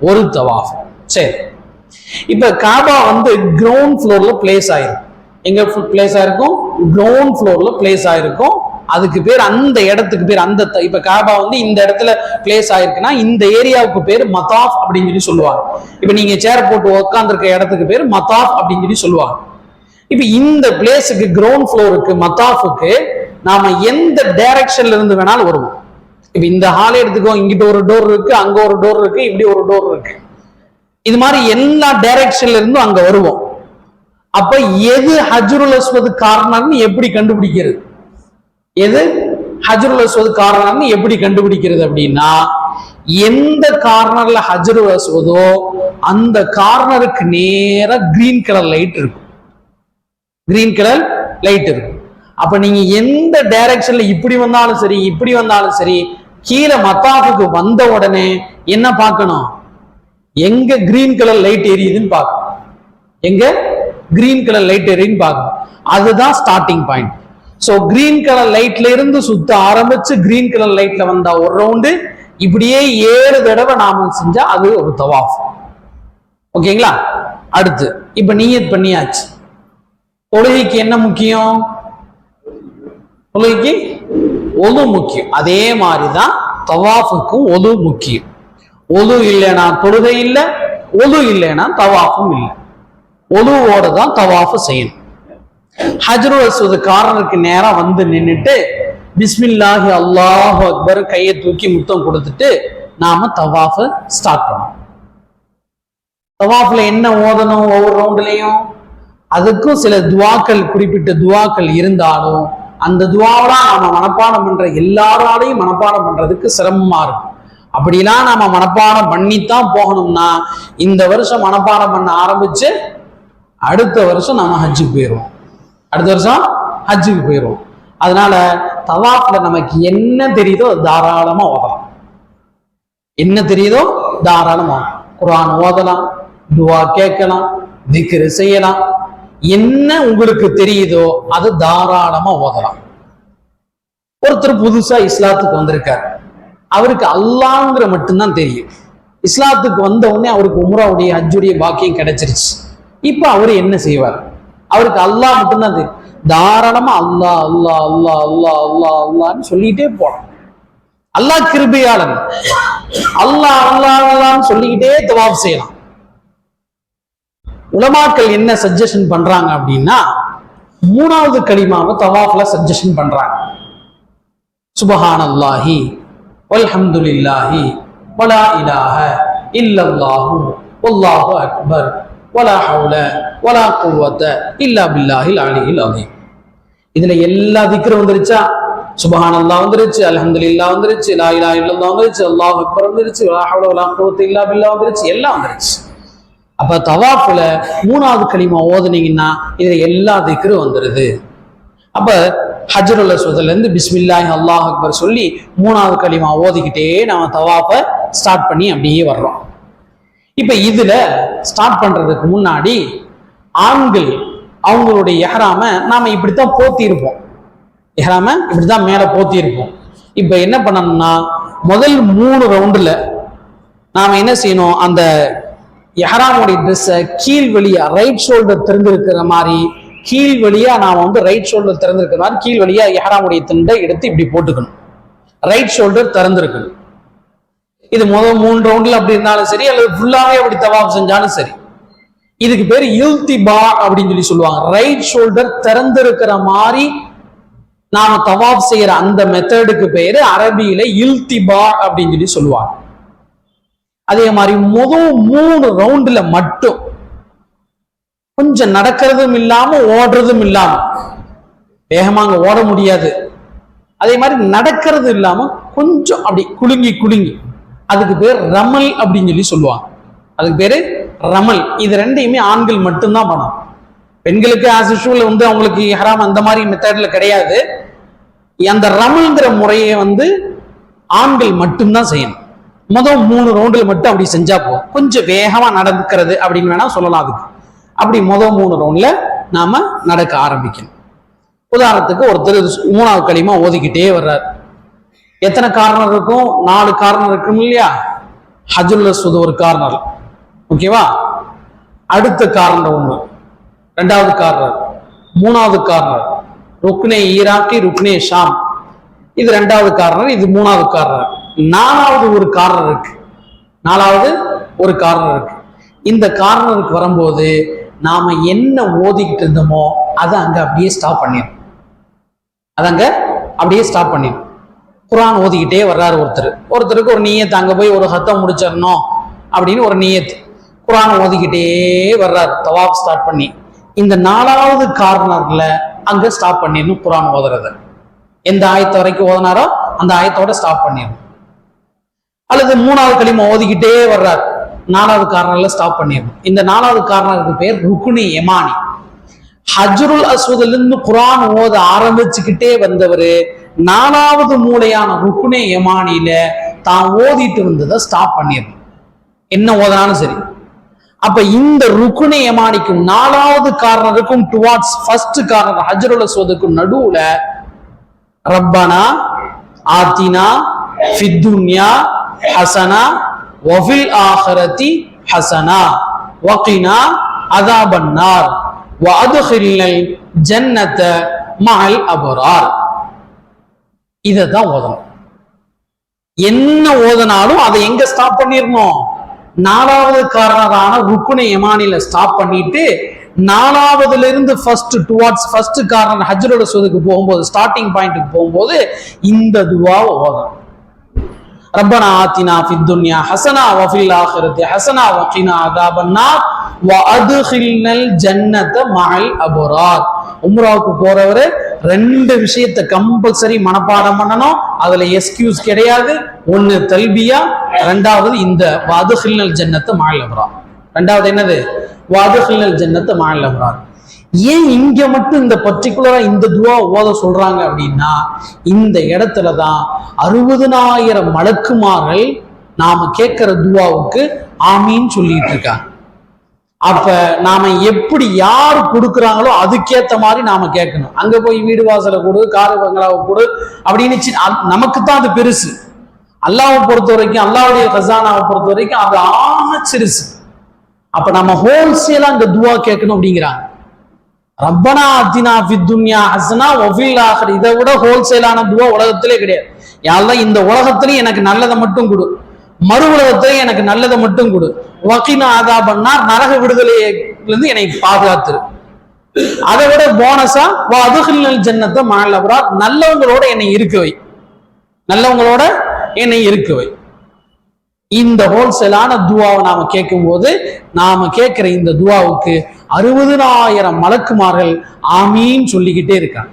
ஒரு தவாஃப். சரி, இப்ப காபா கிரவுண்ட் ஃப்ளோர்ல பிளேஸ் ஆயிருக்கும். எங்க பிளேஸ் ஆயிருக்கும்? கிரவுண்ட் ஃப்ளோர்ல பிளேஸ் ஆயிருக்கும். அதுக்கு பேர், அந்த இடத்துக்கு பேர், இப்ப காபா இந்த இடத்துல பிளேஸ் ஆயிருக்குன்னா இந்த ஏரியாவுக்கு பேர் மதாஃப் அப்படின்னு சொல்லி சொல்லுவாங்க. இப்ப நீங்க சேர் போட்டு உட்காந்துருக்க இடத்துக்கு பேர் மதாஃப் அப்படின்னு சொல்லி சொல்லுவாங்க. இப்ப இந்த பிளேஸுக்கு, கிரவுண்ட் ஃப்ளோருக்கு, மதாஃபுக்கு நாம எந்த டைரக்ஷன்ல இருந்து வேணாலும் வருவோம். இப்ப இந்த ஹாலே எடுத்துக்கோ, இங்கிட்ட ஒரு டோர் இருக்கு, அங்க ஒரு டோர் இருக்கு, இப்படி ஒரு டோர் இருக்கு. இது மாதிரி எல்லா டைரக்ஷன்ல இருந்தும் அங்க வருவோம். அப்ப எது ஹஜ்ருல் அஸ்வத் கார்னர்னு எப்படி கண்டுபிடிக்கிறது? எது ஹஜ்ருல் அஸ்வத் கார்னர்னு எப்படி கண்டுபிடிக்கிறது அப்படின்னா, எந்த கார்னர்ல ஹஜ்ருல் அஸ்வதோ அந்த கார்னருக்கு நேரா கிரீன் கலர் லைட் இருக்கும். கிரீன் கலர் லைட் இருக்கும். அப்ப நீங்க எந்த டைரக்ஷன்ல இப்படி வந்தாலும் சரி, இப்படி வந்தாலும் சரி, கீழே மத்தாஃபுக்கு வந்த உடனே என்ன பார்க்கணும்? எங்க கிரீன் கலர் லைட் எரியுதுன்னு பார்க்கணும். எங்க கிரீன் கலர் லைட் எரியுதுன்னு பார்க்கணும். அதுதான் starting point. So green colour லைட்ல இருந்து சுத்த ஆரம்பிச்சு கிரீன் கலர் லைட்ல வந்தா ஒரு ரவுண்டு, இப்படியே 7 தடவை நாம செஞ்சா அது ஒரு தவாஃப். ஓகேங்களா? அடுத்து இப்ப நியத் பண்ணியாச்சு. தொழுகைக்கு என்ன முக்கியம்? தொழுகைக்கு ஒது முக்கியம். அதே மாதிரிதான் தவாஃபுக்கும் ஒது முக்கியம். ஒது இல்லைன்னா தொழுகை இல்லை, ஒது இல்லைன்னா தவாஃபும் இல்லை. ஒதுவோட தான் தவாஃப் செய்யணும். ஹஜ்ருல் அஸ்வத் கார்னருக்கு நேரா நின்னுட்டு பிஸ்மில்லாஹி அல்லாஹு அக்பர் கையை தூக்கி முத்தம் கொடுத்துட்டு நாம தவாஃப் ஸ்டார்ட் பண்ணோம். தவாஃப்ல என்ன ஓதணும்? ஒவ்வொரு ரவுண்ட்லயும் அதுக்கும் சில துவாக்கள், குறிப்பிட்ட துவாக்கள் இருந்தாலும் அந்த துவாவெல்லாம் நாம மனப்பாடம் பண்ற எல்லாராலையும் மனப்பாடம் பண்றதுக்கு சிரமமா இருக்கும். அப்படிலாம் நாம மனப்பாடம் பண்ணித்தான் போகணும்னா இந்த வருஷம் மனப்பாடம் பண்ண ஆரம்பிச்சு அடுத்த வருஷம் நாம ஹஜ்ஜுக்கு போயிடுவோம். அடுத்த வருஷம் ஹஜ்ஜுக்கு போயிடுவோம். அதனால தவாஃப்ல நமக்கு என்ன தெரியுதோ தாராளமா ஓதலாம். என்ன தெரியுதோ தாராளமா குர்ஆன் ஓதலாம், துவா கேட்கலாம், திக்ர் செய்யலாம். என்ன உங்களுக்கு தெரியுதோ அது தாராளமா ஓதலாம். ஒருத்தர் புதுசா இஸ்லாத்துக்கு வந்திருக்காரு. அவருக்கு அல்லாஹ்ங்கிற மட்டும்தான் தெரியும். இஸ்லாத்துக்கு வந்த உடனே அவருக்கு உம்ராவுடைய ஹஜ்ஜுடைய பாக்கியம் கிடைச்சிருச்சு. இப்ப அவரு என்ன செய்வார்? அவருக்கு அல்லாஹ் மட்டும்தான் தெரியும். தாராளமா அல்லாஹ் அல்லாஹ் அல்லாஹ் அல்லாஹ் அல்லாஹ் அல்லான்னு சொல்லிக்கிட்டே போலாம். அல்லாஹ் கிருபையாளன். அல்லாஹ் அல்லாஹ் அல்லான்னு சொல்லிக்கிட்டே தவாஃப் செய்யலாம். உலமாக்கள் என்ன சஜஷன் பண்றாங்க அப்படின்னா, 3வது கலிமாவை தவாஃப்ல சஜஷன் பண்றாங்க. சுப்ஹானல்லாஹி வல்ஹம்துலில்லாஹி வலா இலாஹ இல்லல்லாஹு வல்லாஹு அக்பர் வலா ஹவுல வலா குவத்த இல்லா பில்லாஹில் அலியில் அலீம். இதுல எல்லா திக்ரும் வந்துருச்சா? சுப்ஹானல்லாஹ் வந்துருச்சு, அல்ஹம்துலில்லாஹ் வந்துருச்சு, லா இலாஹ இல்லல்லாஹ் வந்துருச்சு, அல்லாஹு அக்பர் வந்துருச்சு, வலா ஹவுல வலா குவத்த இல்லா பில்லாஹ் வந்துருச்சு, எல்லாம் வந்துருச்சு. அப்ப தவாஃப்ல 3வது கலிமா ஓதுனீங்கன்னா இதுல எல்லா திக்ரும் வந்துருது. அப்ப ஹஜ்ருல் அஸ்வத்ல இருந்து பிஸ்மில்லாஹி அல்லாஹ் அக்பர் சொல்லி 3வது கலிமா ஓதிக்கிட்டே நாம தவாஃபை ஸ்டார்ட் பண்ணி அப்படியே வர்றோம். இப்ப இதுல ஸ்டார்ட் பண்றதுக்கு முன்னாடி ஆண்கள் அவங்களுடைய இஹ்ராம நாம இப்படித்தான் போத்தி இருப்போம். இஹ்ராம இப்படிதான் மேல போத்தி இருக்கும். இப்ப என்ன பண்ணணும்னா முதல் 3 ரவுண்டுல நாம என்ன செய்யணும், அந்த இஹ்ராமுடைய ட்ரெஸ்ஸை கீழ் வழியா ரைட் ஷோல்டர் திறந்திருக்கிற மாதிரி கீழ் வழியா நாம வந்து ரைட் ஷோல்டர் திறந்திருக்கிற மாதிரி கீழ் வழியா இஹ்ராமுடைய துண்டை எடுத்து இப்படி போட்டுக்கணும். ரைட் ஷோல்டர் திறந்திருக்கணும். இது முதல் 3 ரவுண்ட்ல அப்படி இருந்தாலும் சரி, அல்லது ஃபுல்லாவே அப்படி தவாஃப் செஞ்சாலும் சரி. இதுக்கு பேர் இல்திபா அப்படின்னு சொல்லுவாங்க. ரைட் ஷோல்டர் திறந்திருக்கிற மாதிரி நாம தவாஃப் செய்யற அந்த மெத்தடுக்கு பேரு அரபியில இல்திபா அப்படின்னு சொல்லுவாங்க. அதே மாதிரி முதல் 3 ரவுண்டுல மட்டும் கொஞ்சம் நடக்கிறதும் இல்லாம ஓடுறதும் இல்லாம, வேகமாங்க ஓட முடியாது, அதே மாதிரி நடக்கிறது இல்லாம கொஞ்சம் அப்படி குலுங்கி குலுங்கி, அதுக்கு பேர் ரமல் அப்படின்னு சொல்லுவாங்க. அதுக்கு பேரு ரமல். இது ரெண்டையுமே ஆண்கள் மட்டும்தான் பண்ணணும். பெண்களுக்கு ஆஸ் யூஷுவல் வந்து அவங்களுக்கு இஹ்ராம் அந்த மாதிரி மெத்தட்ல கிடையாது. அந்த ரமல்ங்கிற முறையை வந்து ஆண்கள் மட்டும்தான் செய்யணும். முதல் 3 ரவுண்டுல மட்டும் அப்படி செஞ்சா போதும். கொஞ்சம் வேகமா நடக்கிறது அப்படின்னு வேணா சொல்லலாம். அதுக்கு அப்படி முதல் 3 ரவுண்ட்ல நாம நடக்க ஆரம்பிக்கணும். உதாரணத்துக்கு ஒருத்தர் 3வது களிமா ஓதிக்கிட்டே வர்றார். எத்தனை கார்னர் இருக்கும்? 4 கார்னர் இருக்கும் இல்லையா? ஹஜ்ருல் அஸ்வத் ஒரு கார்னர், ஓகேவா? அடுத்த கார்னர் 1, 2வது கார்னர், 3வது கார்னர், ருக்னே ஈராக்கி, ருக்னே ஷாம், இது 2வது கார்னர், இது 3வது கார்னர், 4வது ஒரு கார்னர் இருக்கு. 4வது ஒரு கார்னர் இருக்கு. இந்த கார்னருக்கு வரும்போது நாம என்ன ஓதிக்கிட்டு இருந்தோமோ அதை அங்க அப்படியே ஸ்டாப் பண்ணிடும். அதங்க அப்படியே ஸ்டாப் பண்ணிடும். குர்ஆன் ஓதிக்கிட்டே வர்றாரு ஒருத்தருக்கு ஒரு நியத்து, அங்க போய் ஒரு ஹத்தம் முடிச்சிடணும் அப்படின்னு ஒரு நியத்து. குர்ஆன் ஓதிக்கிட்டே வர்றாரு தவாஃப் ஸ்டார்ட் பண்ணி. இந்த 4வது கார்னர்ல அங்க ஸ்டாப் பண்ணிடணும் குர்ஆன் ஓதுறத. எந்த ஆயத்து வரைக்கும் ஓதினாரோ அந்த ஆயத்தோட ஸ்டாப் பண்ணிடணும். அல்லது 3வது களிமா ஓதிக்கிட்டே வர்றாரு, 4வது கார்னர்ல ஸ்டாப் பண்ணிடணும். இந்த 4வது கார்னருக்கு பேர் ருக்னே யமானி. ஹஜ்ருல் அஸ்வத்ல இருந்து குர்ஆன் ஓத ஆரம்பிச்சுக்கிட்டே வந்தவர் 4வது மூலையான ருக்னே யமானில தான் ஓதிட்டு வந்ததை ஸ்டாப் பண்ணிடணும். என்ன ஓதனாலும் சரி. அப்ப இந்த ருக்னே யமானிக்கும் 4வது கார்னருக்கும் டுவார்ட்ஸ் ஃபர்ஸ்ட் கார்னர் ஹஜ்ருல் அஸ்வதுக்கும் நடுவுல ரப்பனா ஆத்தினா ஃபித் துன்யா ஹசனா வஃபில் ஆஹிரதி ஹசனா வகினா அஸாபன்னார் வஅத்கில்னல் ஜன்னத மஅல் அப்ரார். இததான் ஓதணும். என்ன ஓதனாலும் அதை எங்க ஸ்டாப் பண்ணிடணும்? 4வது கார்னரான ருக்னே யமானில ஸ்டாப் பண்ணிட்டு 4வதுல இருந்து டுவார்ட்ஸ் ஃபர்ஸ்ட் கார்னர் ஹஜ்ருல் அஸ்வதுக்கு போகும்போது, ஸ்டார்டிங் பாயிண்ட்டுக்கு போகும்போது இந்த துஆவை ஓதணும். ரப்பனா ஆத்தினா ஃபித் துன்யா ஹஸனா வஃபில் ஆஹிரதி ஹஸனா வகினா அஸாபன்னார் வஅத்கில்னல் ஜன்னத மஅல் அப்ரார். உம்ராவுக்கு போறவரு 2 விஷயத்தை கம்பல்சரி மனப்பாடம் பண்ணணும். அதுல எக்ஸ்கியூஸ் கிடையாது. 1 தல்பியா, 2வது இந்த வஅத்கில்னல் ஜன்னத மஅல் அப்ரார். 2வது என்னது? வஅத்கில்னல் ஜன்னத மஅல் அப்ரார். ஏன் இங்க மட்டும் இந்த பர்டிகுலரா இந்த துஆ ஓத சொல்றாங்க அப்படின்னா, இந்த இடத்துலதான் 60,000 மலக்குமார்கள் நாம கேட்கிற துஆவுக்கு ஆமீன் சொல்லிட்டு இருக்காங்க. அப்ப நாம எப்படி யாரு கொடுக்குறாங்களோ அதுக்கேத்த மாதிரி நாம கேட்கணும். அங்க போய் வீடு வாசலை கொடு, காரு பங்களாவை கொடு அப்படின்னு நமக்கு தான் அது பெருசு. அல்லாஹ்வை பொறுத்த வரைக்கும், அல்லாஹ்வுடைய கஸானாவை பொறுத்த வரைக்கும் அது ஆக சிறுசு. அப்ப நம்ம ஹோல்சேலா இந்த துஆ கேட்கணும் அப்படிங்கிறாங்க. ரப்பனா ஆத்தினா ஃபித் துன்யா ஹஸனா வஃபில் ஆஹிர. இதை விட ஹோல்சேலான துஆ உலகத்திலே கிடையாது. யாரெல்லாம் இந்த உலகத்திலேயும் எனக்கு நல்லதை மட்டும் கொடு, மறு உலகத்திலேயும் எனக்கு நல்லதை மட்டும் கொடு, வகினா அஸாபன்னார், நரக விடுதலையிலிருந்து என்னை பாதுகாத்துரு. அதை விட போனஸா வஅத்கில்னல் ஜன்னத மஅல் அப்ரார், நல்லவங்களோட என்னை இருக்க வை, நல்லவங்களோட என்னை இருக்க வை. இந்த ஹோல்சேலான துஆவை நாம கேட்கும் போது, நாம கேட்கிற இந்த துஆவுக்கு 60,000 மலக்குமார்கள் ஆமீன் சொல்லிக்கிட்டே இருக்காங்க.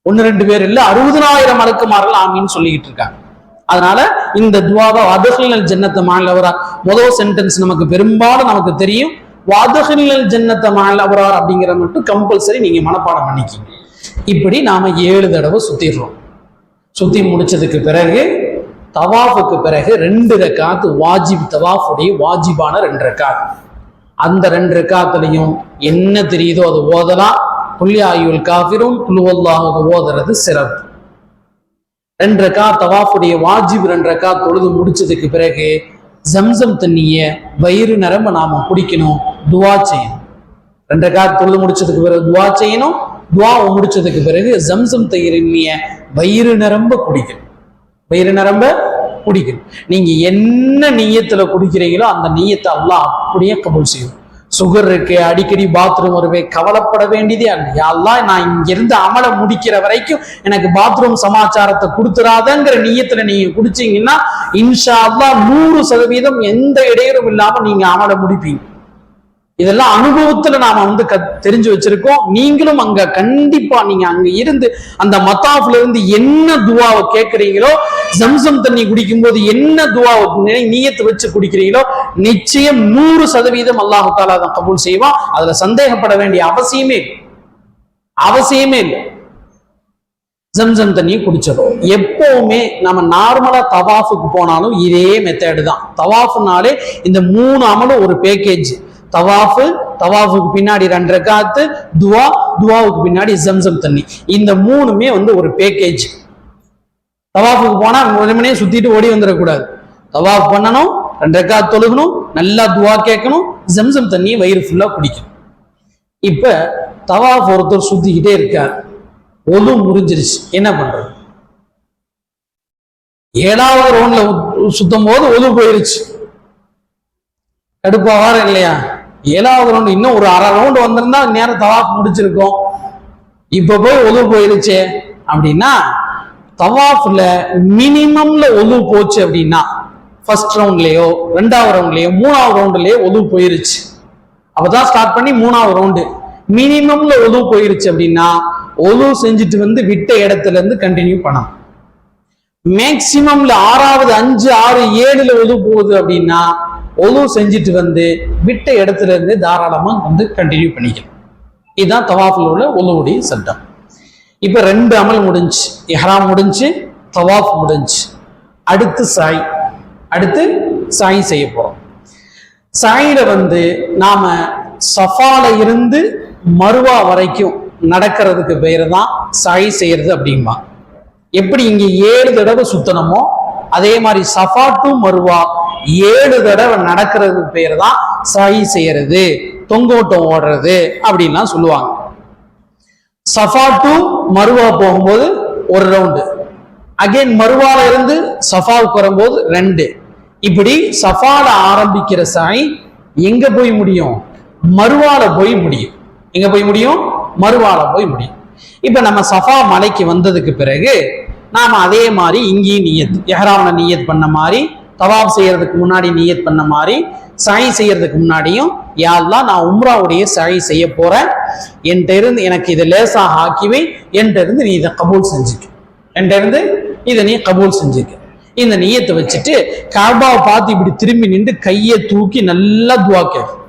1-2 பேர் இல்ல, 60,000 மலக்குமார்கள் ஆமீன் சொல்லிக்கிட்டு இருக்காங்க. அதனால இந்த துஆவை வஅத்கில்னல் ஜன்னத மஅல் அப்ரார், முதல் சென்டென்ஸ் நமக்கு பெரும்பாலும் நமக்கு தெரியும். வஅத்கில்னல் ஜன்னத மஅல் அப்ரார் அப்படிங்கிற மட்டும் கம்பல்சரி நீங்க மனப்பாடம் பண்ணிக்கிங்க. இப்படி நாம 7 தடவை சுத்திடுறோம். சுத்தி முடிச்சதுக்கு பிறகு தவாஃபுக்கு பிறகு 2 ரக்காத் வாஜிப், தவாஃபுடைய வாஜிபான 2 ரக்காத். அந்த 2 ரக்காத்துலையும் என்ன தெரியுதோ அது ஓதலாம், குல்யாயுல் காஃபிரூன் குல்வல்லாஹு ஓதுறது சிறப்பு. 2 ரக்காத் தவாஃபுடைய வாஜிப் 2 ரக்காத் தொழுது முடிச்சதுக்கு பிறகு ஜம்சம் தண்ணிய வயிறு நிரம்ப நாம குடிக்கணும், துவா செய்யணும். 2 ரக்காத் தொழுது முடிச்சதுக்கு பிறகு துவா செய்யணும். துவா முடிச்சதுக்கு பிறகு ஜம்சம் தண்ணீய வயிறு நிரம்ப குடிக்கணும், வயிறு நிரம்ப குடிக்கணும். நீங்க என்ன நியத்துல குடிக்கிறீங்களோ அந்த நியத்தை அல்லாஹ் அப்படியே கபூல் செய்யும். சுகர் இருக்கு, அடிக்கடி பாத்ரூம் வருவே, கவலைப்பட வேண்டியதே அல்ல. அல்லாஹ் நான் இங்கிருந்து அமல முடிக்கிற வரைக்கும் எனக்கு பாத்ரூம் சமாச்சாரத்தை கொடுத்துறாதங்கிற நியத்துல நீங்க குடிச்சீங்கன்னா இன்ஷா அல்லாஹ் 100% எந்த இடையூறும் இல்லாம நீங்க அமல முடிப்பீங்க. இதெல்லாம் அனுபவத்துல நாம தெரிஞ்சு வச்சிருக்கோம். நீங்களும் அங்க கண்டிப்பா நீங்க அங்க இருந்து அந்த மத்தாஃப்ல இருந்து என்ன துவாவை கேட்கிறீங்களோ, ஜம்சம் தண்ணி குடிக்கும் போது என்ன துவாவை நியத்தை வச்சு குடிக்கிறீங்களோ நிச்சயம் 100% அல்லாஹ் தஆலா தான் கபூல் செய்வான். அதுல சந்தேகப்பட வேண்டிய அவசியமே இல்லை. ஜம்சம் தண்ணி குடிச்சிடும். எப்பவுமே நம்ம நார்மலா தவாஃபுக்கு போனாலும் இதே மெத்தேடு தான். தவாஃப்னாலே இந்த 3 அமலும் ஒரு பேக்கேஜ். தவாஃபுக்கு பின்னாடி 2 ரக்காத்து, துவாவுக்கு பின்னாடி ஜம்சம் தண்ணி. இந்த 3மே ஒரு பேக்கேஜ். தவாஃபுக்கு போனா உடனே சுத்திட்டு ஓடி வந்துடக்கூடாது. தவாஃப் பண்ணணும், 2 ரக்காத் தொழுகணும், நல்லா துவா கேட்கணும், ஜம்சம் தண்ணியை வயிறு ஃபுல்லா குடிக்கணும். இப்ப தவாஃப் ஒருத்தர் சுத்திக்கிட்டே இருக்கார், ஒது முறிஞ்சிருச்சு, என்ன பண்றது? 7வது ரவுண்ட்ல சுத்தும் போது ஒது போயிருச்சு, கடுப்பாவார இல்லையா? 7வது ரவுண்டு இன்னும் ஒரு அரை ரவுண்டு வந்திருந்தா நேரம் தவாஃப் முடிச்சிருக்கோம். இப்ப போய் ஒது போயிருச்சே அப்படின்னா, தவாஃப்ல மினிமம்ல ஒது போச்சு அப்படின்னா ஃபர்ஸ்ட் ரவுண்ட்லயோ 2வது ரவுண்ட்லயோ 3வது ரவுண்ட்லயோ ஒது போயிருச்சு. அப்பதான் ஸ்டார்ட் பண்ணி 3வது ரவுண்டு மினிமம்ல ஒது போயிருச்சு அப்படின்னா ஒது செஞ்சுட்டு விட்ட இடத்துல இருந்து கண்டினியூ பண்ணலாம். மேக்சிமம்ல 6வது 5, 6, 7ல ஒது போகுது அப்படின்னா ஒது செஞ்சுட்டு விட்ட இடத்துல இருந்து தாராளமா கண்டினியூ பண்ணிக்கலாம். இதுதான் தவாஃப்ல உள்ள ஒதுவுடைய சட்டம். இப்ப 2 அமல் முடிஞ்சு, இஹ்ராம் முடிஞ்சு, தவாஃப் முடிஞ்சு. அடுத்து சாய் செய்ய போறோம். சாயில நாம சஃபால இருந்து மருவா வரைக்கும் நடக்கிறதுக்கு பேரு தான் சாய் செய்யறது அப்படிம்பா. எப்படி இங்க 7 தடவை சுத்தனமோ அதே மாதிரி சஃபா டு மருவா 7 தடவை நடக்கிறதுக்கு பேர் தான் சாய் செய்யறது, தொங்கோட்டம் ஓடுறது அப்படின்லாம் சொல்லுவாங்க. சஃபா டு மருவா போகும்போது 1 ரவுண்டு, அகைன் மருவால இருந்து சஃபாவுக்கு வரும்போது 2. இப்படி சஃபால ஆரம்பிக்கிற சாய் எங்க போய் முடியும்? மருவால போய் முடியும். எங்க போய் முடியும்? மருவால போய் முடியும். இப்ப நம்ம சஃபா மலைக்கு வந்ததுக்கு பிறகு நாம அதே மாதிரி இங்கேயும் நியத், இஹ்ராம்ல நியத் பண்ண மாதிரி, தவாப் செய்யறதுக்கு முன்னாடி நியத் பண்ண மாதிரி, சாய் செய்யறதுக்கு முன்னாடியும் யா அல்லாஹ் நான் உம்ராவுடைய சாய் செய்ய போறேன், என்கிட்ட இருந்து எனக்கு இதை லேசாக ஆக்கிவை, என்கிட்ட இருந்து நீ இதை கபூல் செஞ்சுக்க, என்கிட்ட இருந்து இதை நீ கபூல் செஞ்சுக்க. இந்த நியத்தை வச்சுட்டு காபாவை பார்த்து இப்படி திரும்பி நின்று கையை தூக்கி நல்லா துவா கேட்கும்.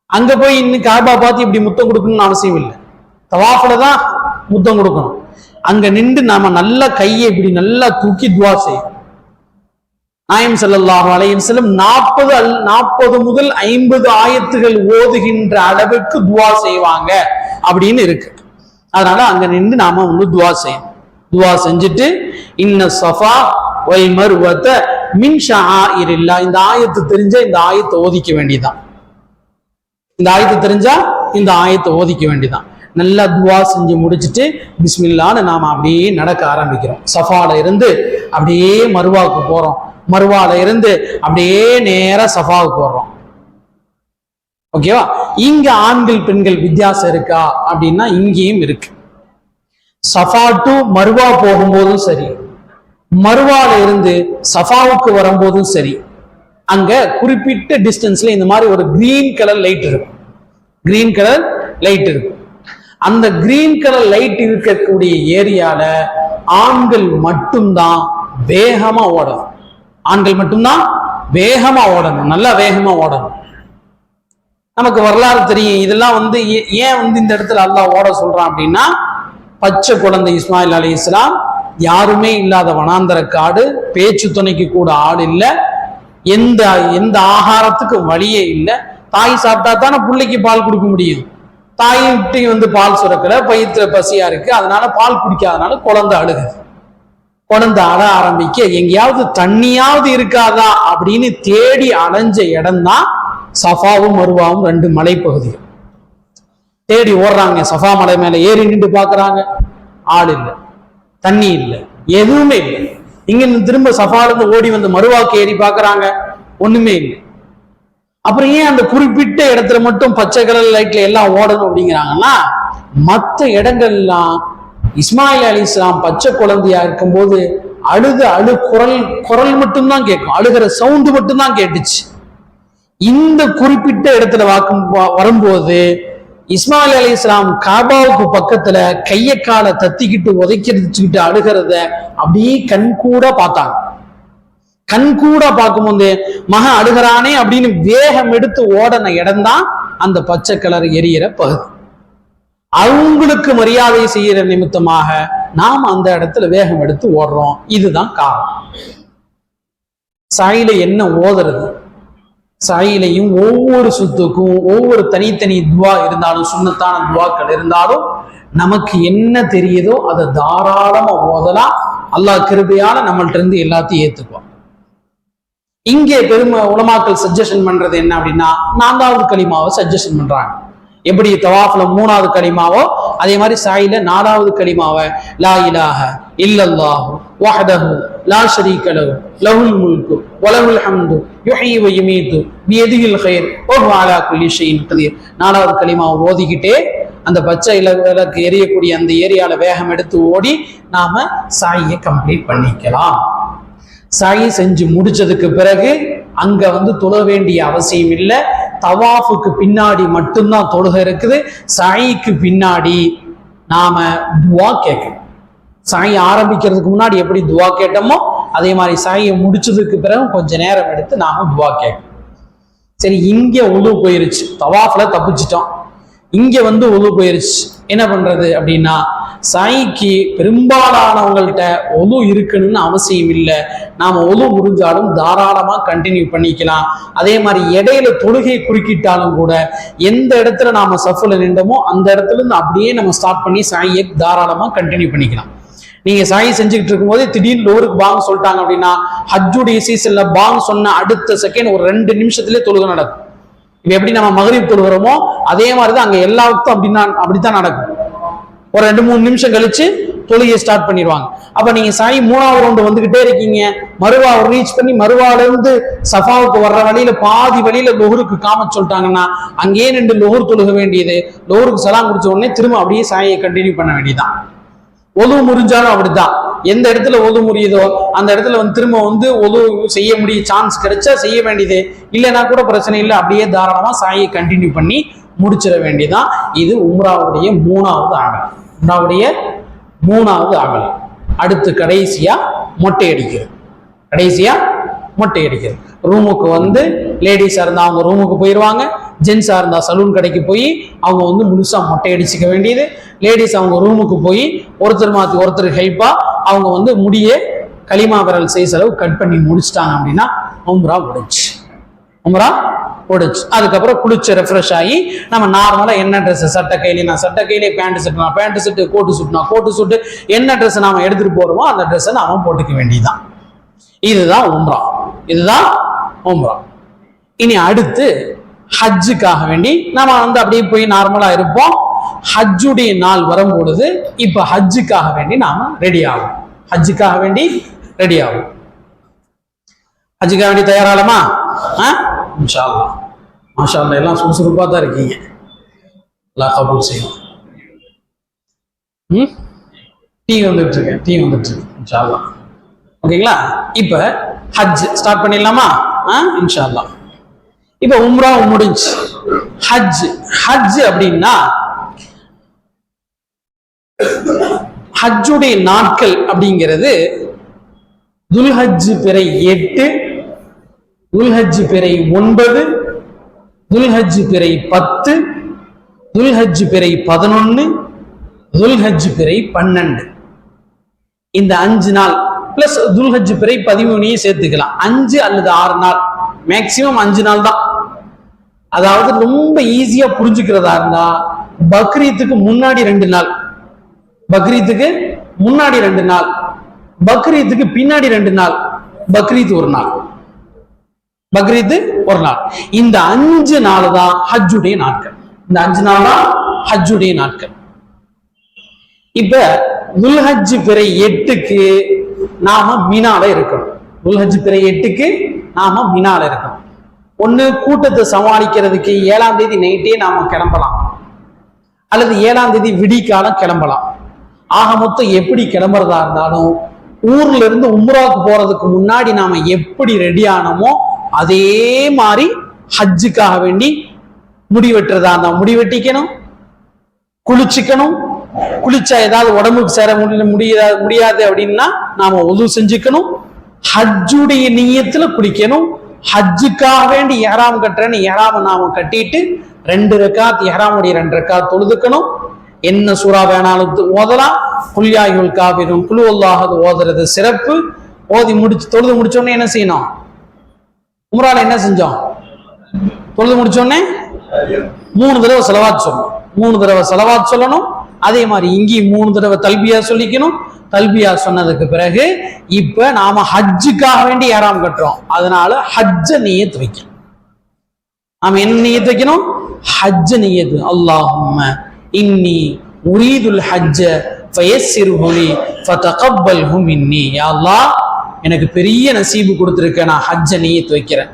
அங்க போய் இன்னும் காபா பார்த்து இப்படி முத்தம் கொடுக்கணும்னு அவசியம் இல்லை. தவாஃப்ல தான் முத்தம் கொடுக்கணும். அங்க நின்று நாம நல்லா கையை இப்படி நல்லா தூக்கி துவா செய்யும். நாயம் ஸல்லல்லாஹு அலைஹி வஸல்லம் 40 முதல் 50 ஆயத்துகள் ஓதுகின்ற அளவுக்கு துவா செய்வாங்க அப்படின்னு இருக்கு. அதனால அங்க நின்று நாம துவா செய்யணும். துவா செஞ்சுட்டு இன்ன ஸஃபா வல் மர்வத மின் ஷஆயிரில்லாஹ், இந்த ஆயத்து தெரிஞ்சா இந்த ஆயத்தை ஓதிக்க வேண்டியதான். இந்த ஆயத்து தெரிஞ்சா இந்த ஆயத்தை ஓதிக்க வேண்டியதான். நல்லா துவா செஞ்சு முடிச்சுட்டு பிஸ்மில்லான்னு நாம அப்படியே நடக்க ஆரம்பிக்கிறோம். சஃபால இருந்து அப்படியே மருவாவுக்கு போறோம், மருவால இருந்து அப்படியே நேரா சஃபாவுக்கு போறோம். ஓகேவா? இங்க ஆண்கள் பெண்கள் வித்தியாசம் இருக்கா அப்படின்னா இங்கேயும் இருக்கு. சஃபா டு மருவா போகும்போதும் சரி, மருவால இருந்து சஃபாவுக்கு வரும்போதும் சரி, அங்க குறிப்பிட்ட டிஸ்டன்ஸ்ல இந்த மாதிரி ஒரு கிரீன் கலர் லைட் இருக்கும். கிரீன் கலர் லைட் இருக்கும். அந்த கிரீன் கலர் லைட் இருக்கக்கூடிய ஏரியால ஆண்கள் மட்டும்தான் வேகமா ஓடணும். ஆண்கள் மட்டும்தான் வேகமா ஓடணும், நல்லா வேகமா ஓடணும். நமக்கு வரலாறு தெரியும். இதெல்லாம் ஏன் இந்த இடத்துல அல்லாஹ் ஓட சொல்றான் அப்படின்னா, பச்சை குழந்தை இஸ்மாயில் அலைஹிஸ்ஸலாம், யாருமே இல்லாத வனாந்தர காடு, பேச்சு துணைக்கு கூட ஆள் இல்லை, எந்த ஆகாரத்துக்கும் வழியே இல்லை. தாய் சாப்பிட்டா தானே பிள்ளைக்கு பால் கொடுக்க முடியும். தாயிட்டு வந்து பால் சுரக்கல, பயிற்ற பசியா இருக்கு, அதனால பால் குடிக்காதனால குழந்தை அழுகுது. குழந்தை அழ ஆரம்பிக்க எங்கேயாவது தண்ணியாவது இருக்காதா அப்படின்னு தேடி அலைஞ்ச இடம்தான் சஃபாவும் மருவாவும் 2 மலைப்பகுதிகள். தேடி ஓடுறாங்க. சஃபா மலை மேல ஏறி நின்று பாக்குறாங்க, ஆள் இல்லை, தண்ணி இல்லை, எதுவுமே இல்லை. இங்க திரும்ப சஃபால இருந்து ஓடி வந்து மருவாக்கு ஏறி பாக்குறாங்க, ஒண்ணுமே இல்லை. அப்புறம் ஏன் அந்த குறிப்பிட்ட இடத்துல மட்டும் பச்சை கலர் லைட்ல எல்லாம் ஓடணும் அப்படிங்கிறாங்கன்னா, மற்ற இடங்கள்லாம் இஸ்மாயில் அலைஹிஸ்ஸலாம் பச்சை குழந்தையா இருக்கும்போது குரல் மட்டும்தான் கேட்கும், அழுகிற சவுண்டு மட்டும்தான் கேட்டுச்சு. இந்த குறிப்பிட்ட இடத்துல வரும்போது இஸ்மாயில் அலைஹிஸ்ஸலாம் காபாவுக்கு பக்கத்துல கைய காலை தத்திக்கிட்டு உதைக்கிட்டு அழுகிறத அப்படியே கண்கூட பார்த்தாங்க. கண்கூட பார்க்கும்போது மகன் அழுகிறானே அப்படின்னு வேகம் எடுத்து ஓடன இடம்தான் அந்த பச்சை கலர் எரியிற பகுதி. அவங்களுக்கு மரியாதை செய்யற நிமித்தமாக நாம் அந்த இடத்துல வேகம் எடுத்து ஓடுறோம். இதுதான் காரணம். சாயில என்ன ஓதுறது? சாயிலையும் ஒவ்வொரு சுத்துக்கும் ஒவ்வொரு தனித்தனி துவா இருந்தாலும், சுன்னத்தான துவாக்கள் இருந்தாலும், நமக்கு என்ன தெரியுதோ அதை தாராளமா ஓதலாம். அல்லாஹ் கிருபையால நம்மள்ட்ட இருந்து எல்லாத்தையும் ஏத்துக்குவோம். இங்கே உலமாக்கள் சஜஷன் பண்றது என்ன அப்படின்னா, 4வது கலிமாவை சஜஷன் பண்றாங்க. எப்படி தவாஃப்ல 3வது கலிமாவோ அதே மாதிரி சாயில 4வது கலிமாவை லா இலாஹ இல்லல்லாஹு வஹ்தஹு லா ஷரீக லஹு லஹுல் முல்கு வ லஹுல் ஹம்து யுஹ்யி வ யுமீது பியதிஹில் கைர் வ ஹுவ அலா குல்லி ஷைஇன் கதீர். 4வது கலிமாவை ஓதிக்கிட்டே அந்த பச்சை விளக்கு எரியக்கூடிய அந்த ஏரியால வேகம் எடுத்து ஓடி நாம சாயை கம்ப்ளீட் பண்ணிக்கலாம். சாயை செஞ்சு முடிச்சதுக்கு பிறகு அங்க வந்து தொழ வேண்டிய அவசியம் இல்லை. தவாஃபுக்கு பின்னாடி மட்டும்தான் தொழுகை இருக்குது. சாய்க்கு பின்னாடி நாம துவா கேட்கணும். சாய் ஆரம்பிக்கிறதுக்கு முன்னாடி எப்படி துவா கேட்டோமோ அதே மாதிரி சாயை முடிச்சதுக்கு பிறகு கொஞ்ச நேரம் எடுத்து நாம துவா கேட்கணும். சரி, இங்க உது போயிருச்சு, தவாஃப்ல தப்பிச்சிட்டோம். இங்க வந்து உது போயிருச்சு, என்ன பண்றது அப்படின்னா, சாய்க்கு பெரும்பாலானவங்கள்ட்ட ஒது இருக்குன்னு அவசியம் இல்லை. நாம ஒது முடிஞ்சாலும் தாராளமா கண்டினியூ பண்ணிக்கலாம். அதே மாதிரி இடையில தொழுகை குறுக்கிட்டாலும் கூட எந்த இடத்துல நாம சஃப்ல நின்றோமோ அந்த இடத்துல இருந்து அப்படியே நம்ம ஸ்டார்ட் பண்ணி சாயை தாராளமா கண்டினியூ பண்ணிக்கலாம். நீங்க சாயை செஞ்சுக்கிட்டு இருக்கும் போது திடீர்னு லோருக்கு பாங் சொல்லிட்டாங்க அப்படின்னா, ஹஜ்ஜுடைய சீசன்ல பாங் சொன்ன அடுத்த செகண்ட் ஒரு 2 நிமிஷத்துலேயே தொழுகை நடக்கும். இப்ப எப்படி நம்ம மகரிப் தொழுகிறோமோ அதே மாதிரிதான் அங்க எல்லா வக்தும் அப்படித்தான் நடக்கும். ஒரு 2-3 நிமிஷம் கழிச்சு தொழுகையை ஸ்டார்ட் பண்ணிடுவாங்க. அப்ப நீங்க சாய் 3வது ரவுண்டு வந்துகிட்டே இருக்கீங்க, மருவா ரீச் பண்ணி மருவால இருந்து சஃபாவுக்கு வர்ற வழியில பாதி வழியில லொஹருக்கு காமத் சொல்லிட்டாங்கன்னா அங்கேயே நின்று லொஹர் தொழுக வேண்டியது. லொஹருக்கு சலாம் குடிச்ச உடனே திரும்ப அப்படியே சாயை கண்டினியூ பண்ண வேண்டியதுதான். ஒது முறிஞ்சாலும் அப்படித்தான். எந்த இடத்துல ஒது முறியுதோ அந்த இடத்துல வந்து திரும்ப வந்து ஒது செய்ய முடிய சான்ஸ் கிடைச்சா செய்ய வேண்டியது, இல்லைன்னா கூட பிரச்சனை இல்லை, அப்படியே தாராளமா சாயை கண்டினியூ பண்ணி முடிச்சிட வேண்டியதான். இது உம்ராவுடைய 3வது அமல். உம்ராவுடைய 3வது அமல். அடுத்து கடைசியா மொட்டை அடிக்கிறது. ரூமுக்கு வந்து லேடிஸா இருந்தா அவங்க ரூமுக்கு போயிடுவாங்க, ஜென்ஸா இருந்தா சலூன் கடைக்கு போய் அவங்க வந்து முழுசா மொட்டை அடிச்சுக்க வேண்டியது. லேடிஸ் அவங்க ரூமுக்கு போய் ஒருத்தர் மாத்தி ஒருத்தர் ஹெல்ப்பா அவங்க வந்து முடிய களிமா விரல் சைஸ் அளவு கட் பண்ணி முடிச்சிட்டாங்க அப்படின்னா உம்ரா முடிச்சு. அதுக்கப்புறம் குளிச்சு ரெஃப்ரெஷ் ஆகி நம்ம நார்மலா என்ன ட்ரெஸ், சட்டை கையிலே பேண்ட் செட்டு, கோட்டு சுட்டு என்ன ட்ரெஸ் நாம எடுத்துட்டு போறோமோ அந்த ட்ரெஸ்ஸை நாம போட்டுக்க வேண்டியதுதான். இதுதான் உம்ரா. இனி அடுத்து ஹஜ்ஜுக்காக வேண்டி நம்ம வந்து அப்படியே போய் நார்மலா இருப்போம். ஹஜ்ஜுடைய நாள் வரும்பொழுது இப்ப ஹஜ்ஜுக்காக வேண்டி நாம ரெடி ஆகும். ஹஜ்ஜுக்காக வேண்டி தயாராகலாமா? இன்ஷா அல்லாஹ். மாஷா அல்லாஹ், எல்லாம் சுறுசுறுப்பா தான் இருக்கீங்க. அல்லாஹ் கபூல் செய்யும். டீ வந்துட்டு இருக்கு. இன்ஷா அல்லாஹ். ஓகேங்களா? இப்ப ஹஜ் ஸ்டார்ட் பண்ணிடலாமா? இன்ஷா அல்லாஹ். இப்ப உம்ரா முடிஞ்சு ஹஜ் அப்படின்னா ஹஜ்ஜுடைய நாட்கள் அப்படிங்கிறது துல்ஹஜ் பிறை 8, துல்ஹஜ் பிறை 9, துல்ஹஜ் பிறை 10, துல்ஹஜ் பிறை 11, துல்ஹஜ் பிறை 12. இந்த 5 நாள் பிளஸ் துல்ஹஜ் பிறை 13 சேர்த்துக்கலாம். 5 அல்லது 6 நாள், மேக்சிமம் 5 நாள் தான். அதாவது ரொம்ப ஈஸியா புரிஞ்சுக்கிறதா இருந்தா பக்ரீத்துக்கு முன்னாடி 2 நாள், பக்ரீத்துக்கு முன்னாடி 2 நாள், பக்ரீத்துக்கு பின்னாடி 2 நாள், பக்ரீத் 1 நாள், பக்ரீத் 1 நாள். இந்த 5 நாள் தான் ஹஜ்ஜுடைய நாட்கள். இந்த 5 நாள் தான் ஹஜ்ஜுடைய நாட்கள். இப்ப துல்ஹஜ் பிறை 8க்கு நாம மினால இருக்கணும். துல்ஹஜ் பிறை 8க்கு நாம மினால இருக்கணும். ஒண்ணு கூட்டத்தை சமாளிக்கிறதுக்கு 7ஆம் தேதி நைட்டே நாம கிளம்பலாம், அல்லது 7ஆம் தேதி விடிகாலம் கிளம்பலாம். ஆக மொத்தம் எப்படி கிளம்புறதா இருந்தாலும் ஊர்ல இருந்து உம்ராவுக்கு போறதுக்கு முன்னாடி நாம எப்படி ரெடி ஆனோமோ அதே மாதிரி ஹஜ்ஜுக்காக வேண்டி முடி வெட்டுறதா இருந்தா முடி வெட்டிக்கணும், குளிச்சுக்கணும். குளிச்சா ஏதாவது உடம்புக்கு சேர முடியாது அப்படின்னா நாம ஒது செஞ்சுக்கணும். ஹஜ்ஜுடைய நியத்துல குளிக்கணும். ஹஜ்ஜுக்காக வேண்டி இஹ்ராம் கட்டுறேன்னு இஹ்ராம நாம கட்டிட்டு 2 ரக்காத் இஹ்ராமுடைய 2 ரக்காத் தொழுதுக்கணும். என்ன சூறா வேணாலும் ஓதலாம். குல்யாயுல் காபிரும் குலு அல்லாஹ் ஓதுறது சிறப்பு. ஓதி தொழுது முடிச்சோடனே என்ன செய்யணும்? உம்ரால என்ன செஞ்சோம்? தொழுது முடிச்சோடனே 3 தடவை ஸலவாத் சொல்லணும். 3 தடவை ஸலவாத் சொல்லணும். அதே மாதிரி இங்கேயும் 3 தடவை தல்பியா சொல்லிக்கணும். தல்பியா சொன்னதுக்கு பிறகு இப்ப நாம ஹஜ்ஜுக்காக வேண்டி இஹ்ராம் கட்டுறோம். அதனால ஹஜ்ஜ நியத் வைக்கணும். நாம என்ன நியத் வைக்கணும்? ஹஜ்ஜ நியத். அல்லாஹும்ம இன்னி உரீதுல் ஹஜ்ஜ ஃபயஸ்ஸிர்ஹு லி ஃபதகப்பல்ஹு மின்னி. யா அல்லாஹ், எனக்கு பெரிய நசீபு கொடுத்துருக்க, நான் ஹஜ்ஜ நியத் வைக்கிறேன்,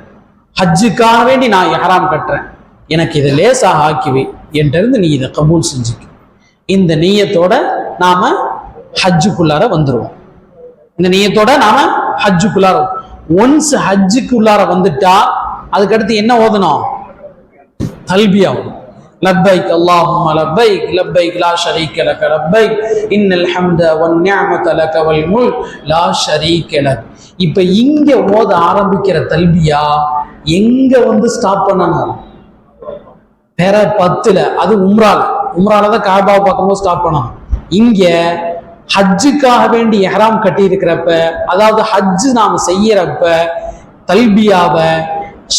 ஹஜ்ஜுக்காக வேண்டி நான் இஹ்ராம் கட்டுறேன், எனக்கு இதை லேசாக ஆக்கிவை என்றிருந்து நீ இதை கபூல் செஞ்சுக்க. இந்த நியத்தோட நாம ஹஜ்ஜுக்குள்ளார வந்துருவோம். இந்த நியத்தோட நாம ஹஜ்ஜுக்குள்ளார ஒன்ஸ் ஹஜ்ஜுக்குள்ளார வந்துட்டா அதுக்கடுத்து என்ன ஓதணும்? தல்பியா. லப்பைக் அல்லாஹும்ம லப்பைக் லப்பைக் லா ஷரீக லக லப்பைக் இன்னல் ஹம்த வன் நிஅமத லக வல் முல்க் லா ஷரீக லக். இப்ப இங்க ஓத ஆரம்பிக்கிற தல்பியா எங்க வந்து ஸ்டாப் பண்ணணும்? பெற 10ல, அது உம்ரால தான் காபாவை பார்க்கும்போது ஸ்டாப் பண்ணணும். இங்க ஹஜ்ஜுக்காக வேண்டி இஹ்ராம் கட்டி இருக்கிறப்ப, அதாவது ஹஜ்ஜு நாம செய்யறப்ப தல்பியாவை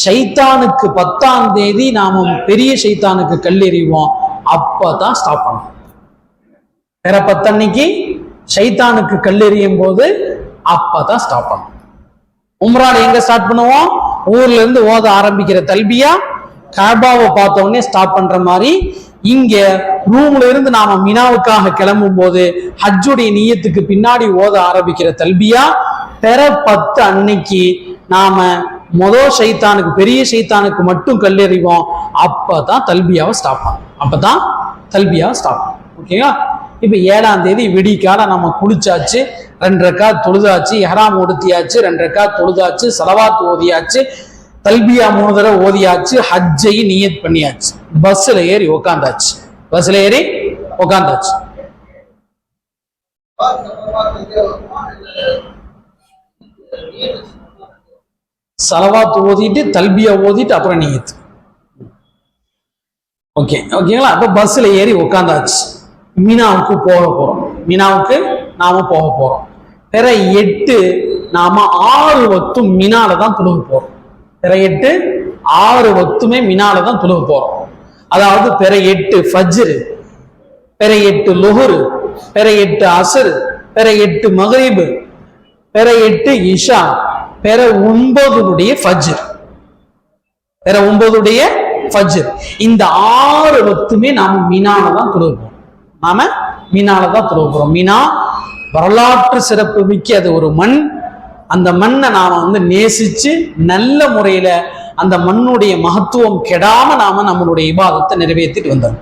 ஷைத்தானுக்கு 10ஆம் தேதி நாம பெரிய ஷைத்தானுக்கு கல்லெறிவோம், அப்பதான் ஸ்டாப் பண்ணணும். பெற 10 அன்னைக்கு ஷைத்தானுக்கு கல்லெறியும் போது அப்பதான் ஸ்டாப் பண்ணணும். உம்ரால எங்க ஸ்டார்ட் பண்ணுவோம்? ஊர்ல இருந்து ஓத ஆரம்பிக்கிற தல்பியா காபாவை பார்த்த உடனே ஸ்டாப் பண்ற மாதிரி இங்க ரூம்ல இருந்து நாம மினாவுக்காக கிளம்பும் போது ஹஜ்ஜுடைய நியத்துக்கு பின்னாடி ஓத ஆரம்பிக்கிற தல்பியா பெற 10 அன்னைக்கு நாம ஷைத்தானுக்கு பெரிய ஷைத்தானுக்கு மட்டும் கல்லெறிவோம், அப்பதான் தல்பியாவை ஸ்டாப் பண்ணும். அப்பதான் தல்பியாவை ஸ்டாப் பண்ணும். ஓகேங்களா? இப்ப 7ஆம் தேதி விடிக்கால நம்ம குளிச்சாச்சு, 2 ரக்காத் தொழுதாச்சு, இஹ்ராம் உடுத்தியாச்சு, 2 ரக்காத் தொழுதாச்சு, ஸலவாத் ஓதியாச்சு, தல்பியா 3 தடவை ஓதியாச்சு, ஹஜ்ஜை நியத் பண்ணியாச்சு, பஸ்ல ஏறி உக்காந்தாச்சு. ஸலவாத் ஓதிட்டு தல்பியா ஓதிட்டு அப்புறம் நியத். ஓகேங்களா? அப்ப பஸ்ல ஏறி உக்காந்தாச்சு. மினாவுக்கு நாம போக போறோம். பிற 8 நாம 6 வக்தும் மினால தான் தொழுக போறோம். பிற 8 6 வக்துமே மினால தான் தொழுக போறோம். அதாவது பிற 8 ஃபஜ்ர், பிற 8 லுஹர், பிற 8 அஸ்ர், பிற 8 மக்ரிப், பிற 8 இஷா, பிற 9 ஃபஜ்ர். பிற 9 ஃபஜ்ர். இந்த 6 வக்துமே நாம மினால தான் தொழுக போறோம். மினா வரலாற்று சிறப்பு மிக்க அது ஒரு மண். அந்த மண்ணை நாம வந்து நேசிச்சு நல்ல முறையில அந்த மண்ணுடைய மகத்துவம் கெடாம நாம நம்மளுடைய இபாதத்தை நிறைவேற்றிட்டு வந்தோம்.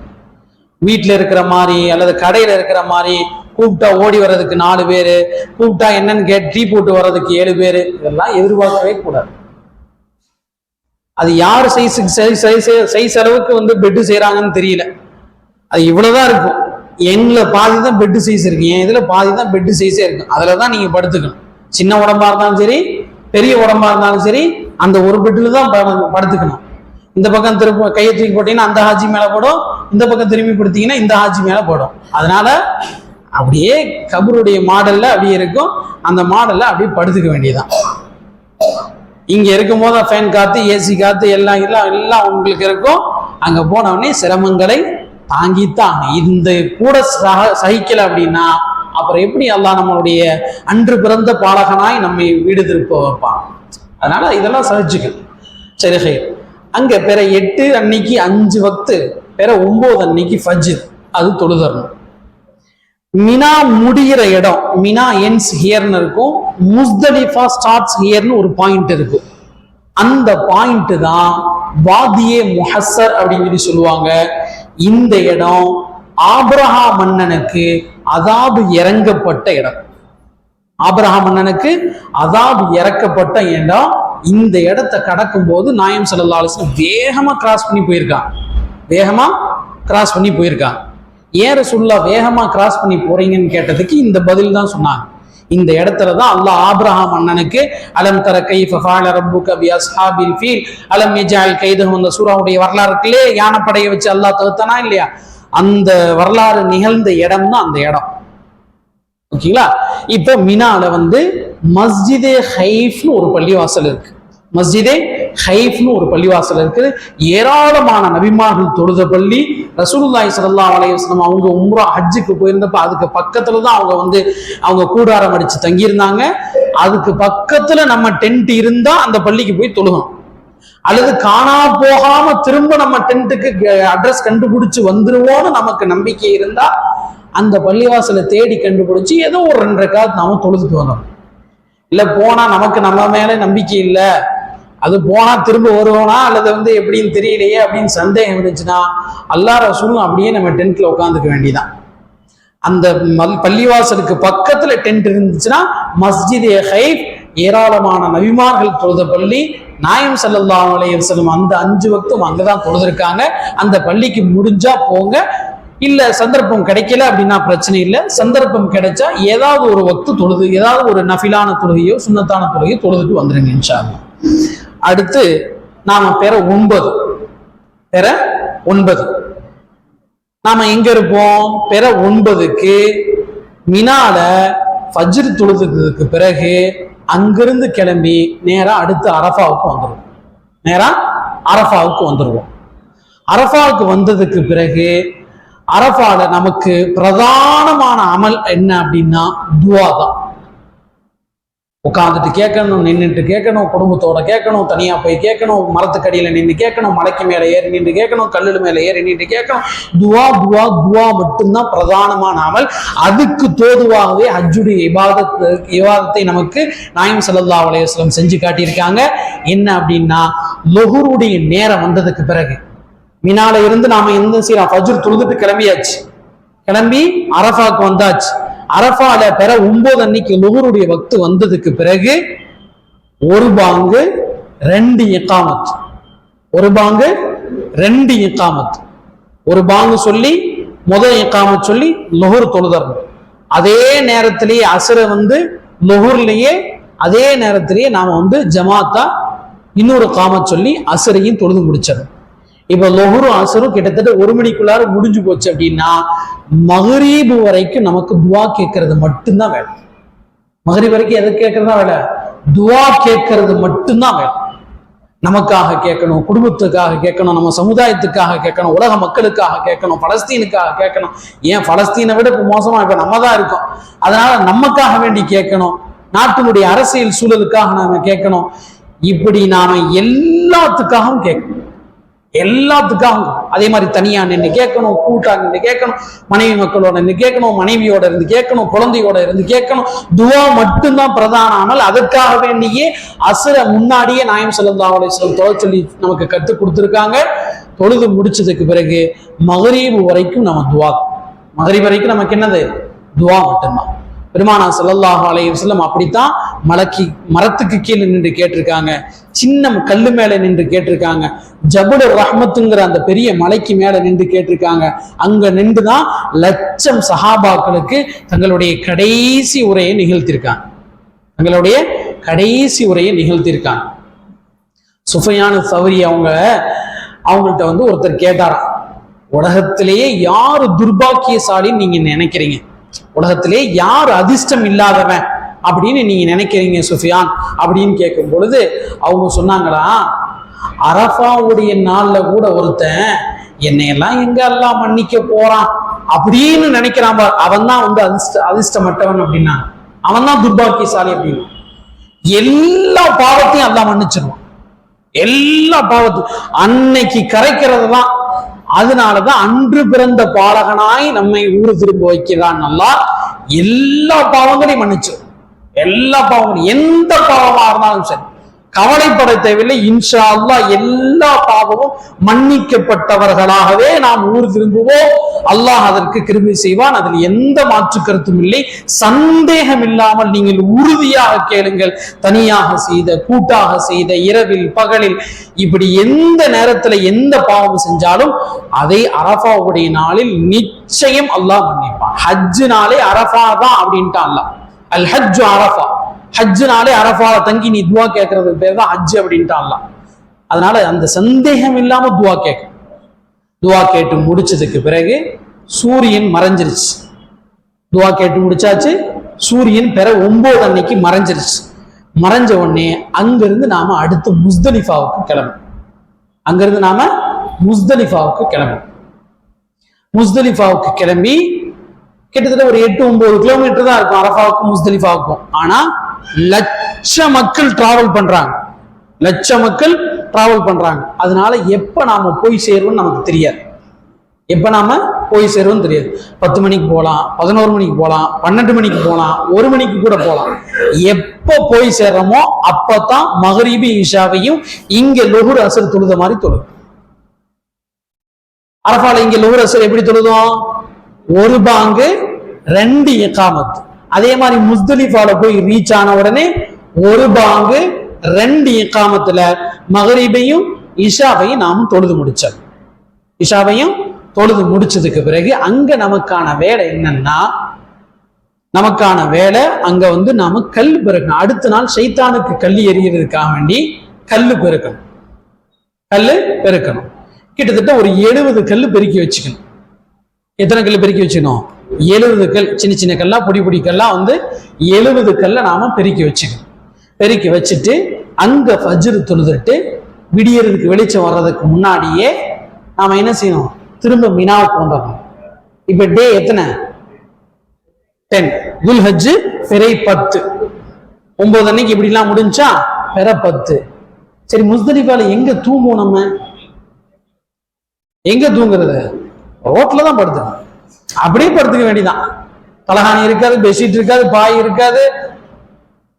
வீட்டுல இருக்கிற மாதிரி அல்லது கடையில இருக்கிற மாதிரி கூப்பிட்டா ஓடி வர்றதுக்கு 4 பேரு, கூப்பிட்டா என்னன்னு டீ போட்டு வர்றதுக்கு 7 பேரு, இதெல்லாம் எதிர்பார்க்கவே கூடாது. அது யார் சைஸ் அளவுக்கு வந்து பெட்டு செய்யறாங்கன்னு தெரியல. அது இவ்வளவுதான் இருக்கும். எங்களை பாதி தான் பெட்டு சைஸ் இருக்கு, என் இதுல பாதி தான் பெட்டு சைஸே இருக்கு. அதுலதான் நீங்க படுத்துக்கணும். சின்ன உடம்பா இருந்தாலும் சரி, பெரிய உடம்பா இருந்தாலும் சரி, அந்த ஒரு பெட்டில தான் படுத்துக்கணும். இந்த பக்கம் திரும்ப கையை தூக்கி போட்டீங்கன்னா அந்த ஹாஜி மேல போடும், இந்த பக்கம் திரும்பி படுத்தீங்கன்னா இந்த ஹாஜி மேல போடும். அதனால அப்படியே கபருடைய மாடல்ல அப்படியே இருக்கும். அந்த மாடல்ல அப்படியே படுத்துக்க வேண்டியதுதான். இங்க இருக்கும் போது ஃபேன் காத்து, ஏசி காத்து எல்லாம் உங்களுக்கு இருக்கும். அங்க போனவொடனே சிரமங்களை தாங்கித்தான். இந்த கூட சகிக்கல அப்படின்னா அப்புறம் எப்படி அல்லாஹ் நம்மளுடைய அன்று பிறந்த பாலகனாய் நம்மை வீடு திருப்ப வைப்பான். அதனால இதெல்லாம் சகிச்சுக்கணும். சரி, அங்க பிற 8 அன்னைக்கு 5 வக்து, பிற 9 அன்னைக்கு ஃபஜ்ர், அது தொழுதரணும். மினா முடிகிற இடம், மினா என்ஸ் ஹியர்னு இருக்கும், முஸ்தலிஃபா ஸ்டார்ட்ஸ் ஹியர்னு ஒரு பாயிண்ட் இருக்கும். அந்த பாயிண்ட் தான் வாதியே முஹஸ்ஸர் அப்படின்னு சொல்லி சொல்லுவாங்க. இந்த இடம் ஆபிரஹா மன்னனுக்கு அதாபு இறங்கப்பட்ட இடம். ஆபிரஹா மன்னனுக்கு அதாபு இறக்கப்பட்ட இடம். இந்த இடத்தை கடக்கும் போது நாயம் ஸல்லல்லாஹு அலைஹி வஸல்லம் வேகமா கிராஸ் பண்ணி போயிருக்காங்க. ஏன் ரசூலுல்லாஹ் வேகமா கிராஸ் பண்ணி போறீங்கன்னு கேட்டதுக்கு இந்த பதில் தான் சொன்னாங்க. இந்த இடத்துல தான் அல்லாஹ் ஆபிரஹாம் அண்ணனுக்கு அலம் தர கைஃப ஃபஅல ரப்புக பி அஸ்ஹாபில் ஃபீல் அலம் யஜ்அல் கைதஹும், அந்த சூராவுடைய வரலாறுக்குள்ளே யானைப்படையை வச்சு அல்லாஹ் தடுத்தானா இல்லையா, அந்த வரலாறு நிகழ்ந்த இடம் தான் அந்த இடம். ஓகேங்களா? இப்போ மினால மஸ்ஜிதே ஹைஃப்னு ஒரு பள்ளிவாசல் இருக்கு. மஸ்ஜிதே ஹைஃப்னு ஒரு பள்ளிவாசல் இருக்குது. ஏராளமான நபிமார்கள் தொழுத பள்ளி. ரசூலுல்லாஹி ஸல்லல்லாஹு அலைஹி வஸல்லம் அவங்க உம்ரா ஹஜ்ஜுக்கு போயிருந்தப்ப அதுக்கு பக்கத்துல தான் அவங்க கூடாரம் அடிச்சு தங்கியிருந்தாங்க. அதுக்கு பக்கத்துல நம்ம டென்ட் இருந்தா அந்த பள்ளிக்கு போய் தொழுகணும். அல்லது காணா போகாம திரும்ப நம்ம டென்ட்டுக்கு அட்ரஸ் கண்டுபிடிச்சு வந்துருவோம்னு நமக்கு நம்பிக்கை இருந்தா அந்த பள்ளிவாசலை தேடி கண்டுபிடிச்சு ஏதோ ஒரு 2 ரக்காத் நாம தொழுதுட்டு வந்தோம். இல்ல போனா நமக்கு நம்ம மேல நம்பிக்கை இல்லை, அது போனா திரும்ப வருவோனா அல்லது எப்படின்னு தெரியலையே அப்படின்னு சந்தேகம் இருந்துச்சுன்னா அல்லாஹ் ரசூலும் அப்படியே நம்ம டென்ட்ல உட்காந்துக்க வேண்டியதான். அந்த பள்ளிவாசலுக்கு பக்கத்துல டென்ட் இருந்துச்சுன்னா மஸ்ஜிதே ஹைஃப், ஏராளமான நபிமார்கள் தொழுத பள்ளி. நாயம் ஸல்லல்லாஹு அலைஹி வஸல்லம் அந்த 5 வக்தும் அங்கதான் தொழுதிருக்காங்க. அந்த பள்ளிக்கு முடிஞ்சா போங்க, இல்ல சந்தர்ப்பம் கிடைக்கல அப்படின்னா பிரச்சனை இல்லை. சந்தர்ப்பம் கிடைச்சா ஏதாவது ஒரு வக்து தொழுது, ஏதாவது ஒரு நஃபிலான தொழுகையோ சுன்னத்தான தொழுகையோ தொழுதுட்டு வந்துருங்க இன்ஷா அல்லாஹ். அடுத்து நாம பெற 9 நாம எங்க இருப்போம்? பெற 9க்கு மினால ஃபஜ்ர் தொழுதுக்கு பிறகு அங்கிருந்து கிளம்பி நேரா அடுத்து அரஃபாவுக்கு வந்துருவோம். அரஃபாவுக்கு வந்ததுக்கு பிறகு அரஃபால நமக்கு பிரதானமான அமல் என்ன அப்படின்னா துவா தான். உட்காந்துட்டு கேட்கணும், நின்றுட்டு கேட்கணும், குடும்பத்தோட கேட்கணும், தனியா போய் கேட்கணும், மரத்துக்கடியில நின்று கேட்கணும், மலைக்கு மேல ஏறி நின்று கேட்கணும், கல்லுல மேல ஏறி நின்று கேட்கணும். துவா மட்டும்தான் பிரதானமான அமல். அதுக்கு தோதுவாகவே ஹஜ்ஜுடைய இபாதத்தை நமக்கு நாயம் ஸல்லல்லாஹு அலைஹி வஸல்லம் செஞ்சு காட்டியிருக்காங்க. என்ன அப்படின்னா லுஹுருடைய நேரம் வந்ததுக்கு பிறகு மினால இருந்து நாம எந்த செய்யலாம், ஃபஜ்ர் தொழுதுட்டு கிளம்பி அரஃபாக்கு வந்தாச்சு. அரஃபால பெற 9 அன்னைக்கு லுஹுருடைய வக்து வந்ததுக்கு பிறகு ஒரு பாங்கு 2 இகாமத், ஒரு பாங்கு சொல்லி முதல் இகாமத் சொல்லி லுஹுர் தொழுதரணும். அதே நேரத்திலேயே அசர லுஹுர்லயே அதே நேரத்திலேயே நாம ஜமாத்தா இன்னொரு காமத் சொல்லி அசரையும் தொழுது முடிச்சிடணும். இப்ப லுஹுரும் அசரும் கிட்டத்தட்ட 1 மணிக்குள்ளார முடிஞ்சு போச்சு அப்படின்னா மகரீபு வரைக்கும் நமக்கு துவா கேட்கறது மட்டும்தான் வேலை. மகரீப் வரைக்கும் எதை கேட்கறதா வேலை? துவா கேட்கறது மட்டும்தான் வேலை. நமக்காக கேட்கணும், குடும்பத்துக்காக கேட்கணும், நம்ம சமுதாயத்துக்காக கேட்கணும், உலக மக்களுக்காக கேட்கணும், பலஸ்தீனுக்காக கேட்கணும். ஏன் பலஸ்தீனை விட இப்ப மோசமா இப்ப நம்ம தான் இருக்கோம். அதனால நமக்காக வேண்டி கேட்கணும், நாட்டினுடைய அரசியல் சூழலுக்காக நாம கேட்கணும். இப்படி நாம எல்லாத்துக்காகவும் கேட்கணும். அதே மாதிரி தனியா நின்று கேட்கணும், கூட்டா நின்று கேட்கணும், மனைவி மக்களோட நின்று கேட்கணும், மனைவியோட இருந்து கேட்கணும், குழந்தையோட இருந்து கேட்கணும். துவா மட்டும்தான் பிரதானாமல் அதற்காக வேண்டியே அசுர முன்னாடியே நாயம் ஸல்லல்லாஹு அலைஹி வஸல்லம் தொழ சொல்லி நமக்கு கற்றுக் கொடுத்துருக்காங்க. தொழுது முடிச்சதுக்கு பிறகு மகரீபு வரைக்கும் நம்ம துவா, மகரீப் வரைக்கும் நமக்கு என்னது? துவா மட்டும்தான். பெருமானா ஸல்லல்லாஹு அலைஹி வஸல்லம் அப்படித்தான் மரத்துக்கு கீழே நின்று கேட்டிருக்காங்க, சின்ன கல்லு மேல நின்று கேட்டிருக்காங்க, ஜபுல் ரஹ்மத்துங்கிற அந்த பெரிய மலைக்கு மேல நின்று கேட்டிருக்காங்க. அங்க நின்றுதான் லட்சம் சஹாபாக்களுக்கு தங்களுடைய கடைசி உரையை நிகழ்த்தியிருக்காங்க. சுஃபியான் சௌரி அவங்கள்ட்ட ஒருத்தர் கேட்டாராம், உலகத்திலேயே யாரு துர்பாக்கியசாலின்னு நீங்க நினைக்கிறீங்க? உலகத்திலே யார் அதிர்ஷ்டம் இல்லாதவன் அப்படின்னு நீங்க நினைக்கிறீங்க சுஃபியான் அப்படின்னு கேட்கும் பொழுது அவங்க சொன்னாங்களா, அரஃபாவுடைய நாள்ல கூட ஒருத்தன் என்னையெல்லாம் எங்க அல்லாஹ் மன்னிக்க போறான் அப்படின்னு நினைக்கிறான் பார், அவன் தான் வந்து அதிர்ஷ்டமற்றவன் அப்படின்னா, அவன் தான் துர்பாக்கியசாலி அப்படின்னு. எல்லா பாவத்தையும் அல்லாஹ் மன்னிச்சிருவான், எல்லா பாவத்தையும் அன்னைக்கு கரைக்கிறது தான். அதனாலதான் அன்று பிறந்த பாலகனாய் நம்மை ஊரு திரும்ப வைக்கிறான் அல்லாஹ். எல்லா பாவங்களையும் மன்னிச்சிடும், எல்லா பாவங்களையும், எந்த பாவமா இருந்தாலும் சரி கவலைப்பட தேவையில்லை. இன்ஷா அல்லாஹ் எல்லா பாவமும் மன்னிக்கப்பட்டவர்களாகவே நாம் ஊர் திரும்புவோம். அல்லாஹ் அதற்கு கிருபை செய்வான், அதில் எந்த மாற்று கருத்தும் இல்லை. சந்தேகம் இல்லாமல் நீங்கள் உறுதியாக கேளுங்கள். தனியாக செய்த, கூட்டாக செய்த, இரவில் பகலில், இப்படி எந்த நேரத்துல எந்த பாவம் செஞ்சாலும் அதை அரஃபாவுடைய நாளில் நிச்சயம் அல்லாஹ் மன்னிப்பான். ஹஜ்ஜு நாளே அரஃபா தான் அப்படின்ட்டு அல்லாஹ், அல் ஹஜ்ஜு அரஃபா, ஹஜ்ஜு நாளே அரஃபால தங்கி நீ துவா கேட்கறது பேர் தான் ஹஜ் அப்படின்ட்டான்ல. அதனால அந்த சந்தேகம் இல்லாம துவா கேட்க, துவா கேட்டு முடிச்சதுக்கு பிறகு சூரியன் மறைஞ்சிருச்சு. துவா கேட்டு முடிச்சாச்சு, சூரியன் பிற 9 அன்னைக்கு மறைஞ்சிருச்சு. மறைஞ்ச உடனே அங்கிருந்து நாம அடுத்து முஸ்தலிஃபாவுக்கு கிளம்பும். அங்கிருந்து நாம முஸ்தலிஃபாவுக்கு கிளம்பும். முஸ்தலிஃபாவுக்கு கிளம்பி கிட்டத்தட்ட ஒரு 8-9 கிலோமீட்டர் தான் இருக்கும் அரஃபாவுக்கும் முஸ்தலிஃபாவுக்கும். ஆனா லட்ச மக்கள் டிராவல் பண்றாங்க, லட்ச மக்கள் டிராவல் பண்றாங்க. அதனால எப்ப நாம போய் சேருவோம்னு நமக்கு தெரியாது, எப்ப நாம போய் சேருவோம்னு தெரியாது. 10 மணிக்கு போகலாம், 11 மணிக்கு போகலாம், 12 மணிக்கு போகலாம், 1 மணிக்கு கூட போகலாம். எப்ப போய் சேர்றோமோ அப்பதான் மகரிபி இஷாவையும் இங்க லொஹுர் அசர் தொழுத மாதிரி தொழுது. அரஃபால இங்க லொஹுர் அசர் எப்படி தொழுதோம்? 1 பாங்கு 2 இகாமத். அதே மாதிரி முஸ்தலிஃபால போய் ரீச் ஆன உடனே 1 பாங்கு 2 இகாமத்துல மகரிபையும் இஷாவையும் நாம தொழுது முடிச்சோம். இஷாவையும் தொழுது முடிச்சதுக்கு பிறகு அங்க நமக்கான வேலை என்னன்னா, நமக்கான வேலை அங்க வந்து நாம கல் பெருக்கணும். அடுத்த நாள் ஷைத்தானுக்கு கல் எறிகிறதுக்காக வேண்டி கல்லு பெருக்கணும், கல்லு பெருக்கணும். கிட்டத்தட்ட ஒரு 70 கல்லு பெருக்கி வச்சுக்கணும். எத்தனை கல் பெருக்கி வச்சுக்கணும்? 70 கல். சின்ன சின்ன கல்லா, பொடி பொடி கல்லா வந்து 70 கல்லை நாம பெருக்கி வச்சுக்கணும். பெருக்கி வச்சுட்டு அங்க ஃபஜ்ர் தொழுதுட்டு விடியறதுக்கு வெளிச்சம் வர்றதுக்கு முன்னாடியே நாம என்ன செய்யணும்? திரும்ப மினாவுக்கு வந்துடணும். இப்ப டே எத்தனை? 10. துல்ஹஜ் பிறை 10. 9 அன்னைக்கு இப்படி எல்லாம் முடிஞ்சா பிற 10. சரி, முஸ்தலிஃபால எங்க தூங்குவோம்? நம்ம எங்க தூங்குறது? ரோட்ல தான் படுத்துக்கணும். அப்படியே படுத்துக்க வேண்டியதான். தலகாணி இருக்காது, பெட்ஷீட் இருக்காது, பாய் இருக்காது.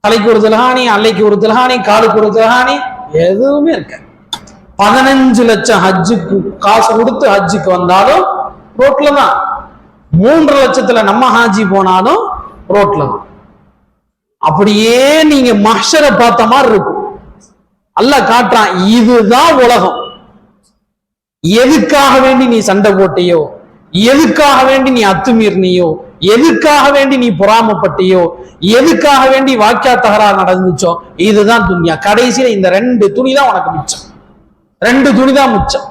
தலைக்கு ஒரு தலகாணி, அல்லைக்கு ஒரு தலகாணி, காலுக்கு ஒரு தலகாணி, எதுவுமே இருக்காது. 15 லட்சம் ஹஜ்ஜுக்கு காசு கொடுத்து ஹஜ்ஜுக்கு வந்தாலும் ரோட்ல தான். 3 லட்சத்துல நம்ம ஹாஜி போனாலும் ரோட்ல தான். அப்படியே நீங்க மஹ்ஷரை பார்த்த மாதிரி இருக்கும். அல்லாஹ் காட்டுறான், இதுதான் உலகம். எதுக்காக வேண்டி நீ சண்டை போட்டியோ, எதுக்காக வேண்டி நீ அத்துமீறினியோ, எதுக்காக வேண்டி நீ பொறாமப்பட்டியோ, எதுக்காக வேண்டி வாக்கியா தகராறு நடந்துச்சோ, இதுதான் துன்யா. கடைசியில இந்த 2 துணி தான் உனக்கு மிச்சம், 2 துணி தான் மிச்சம்.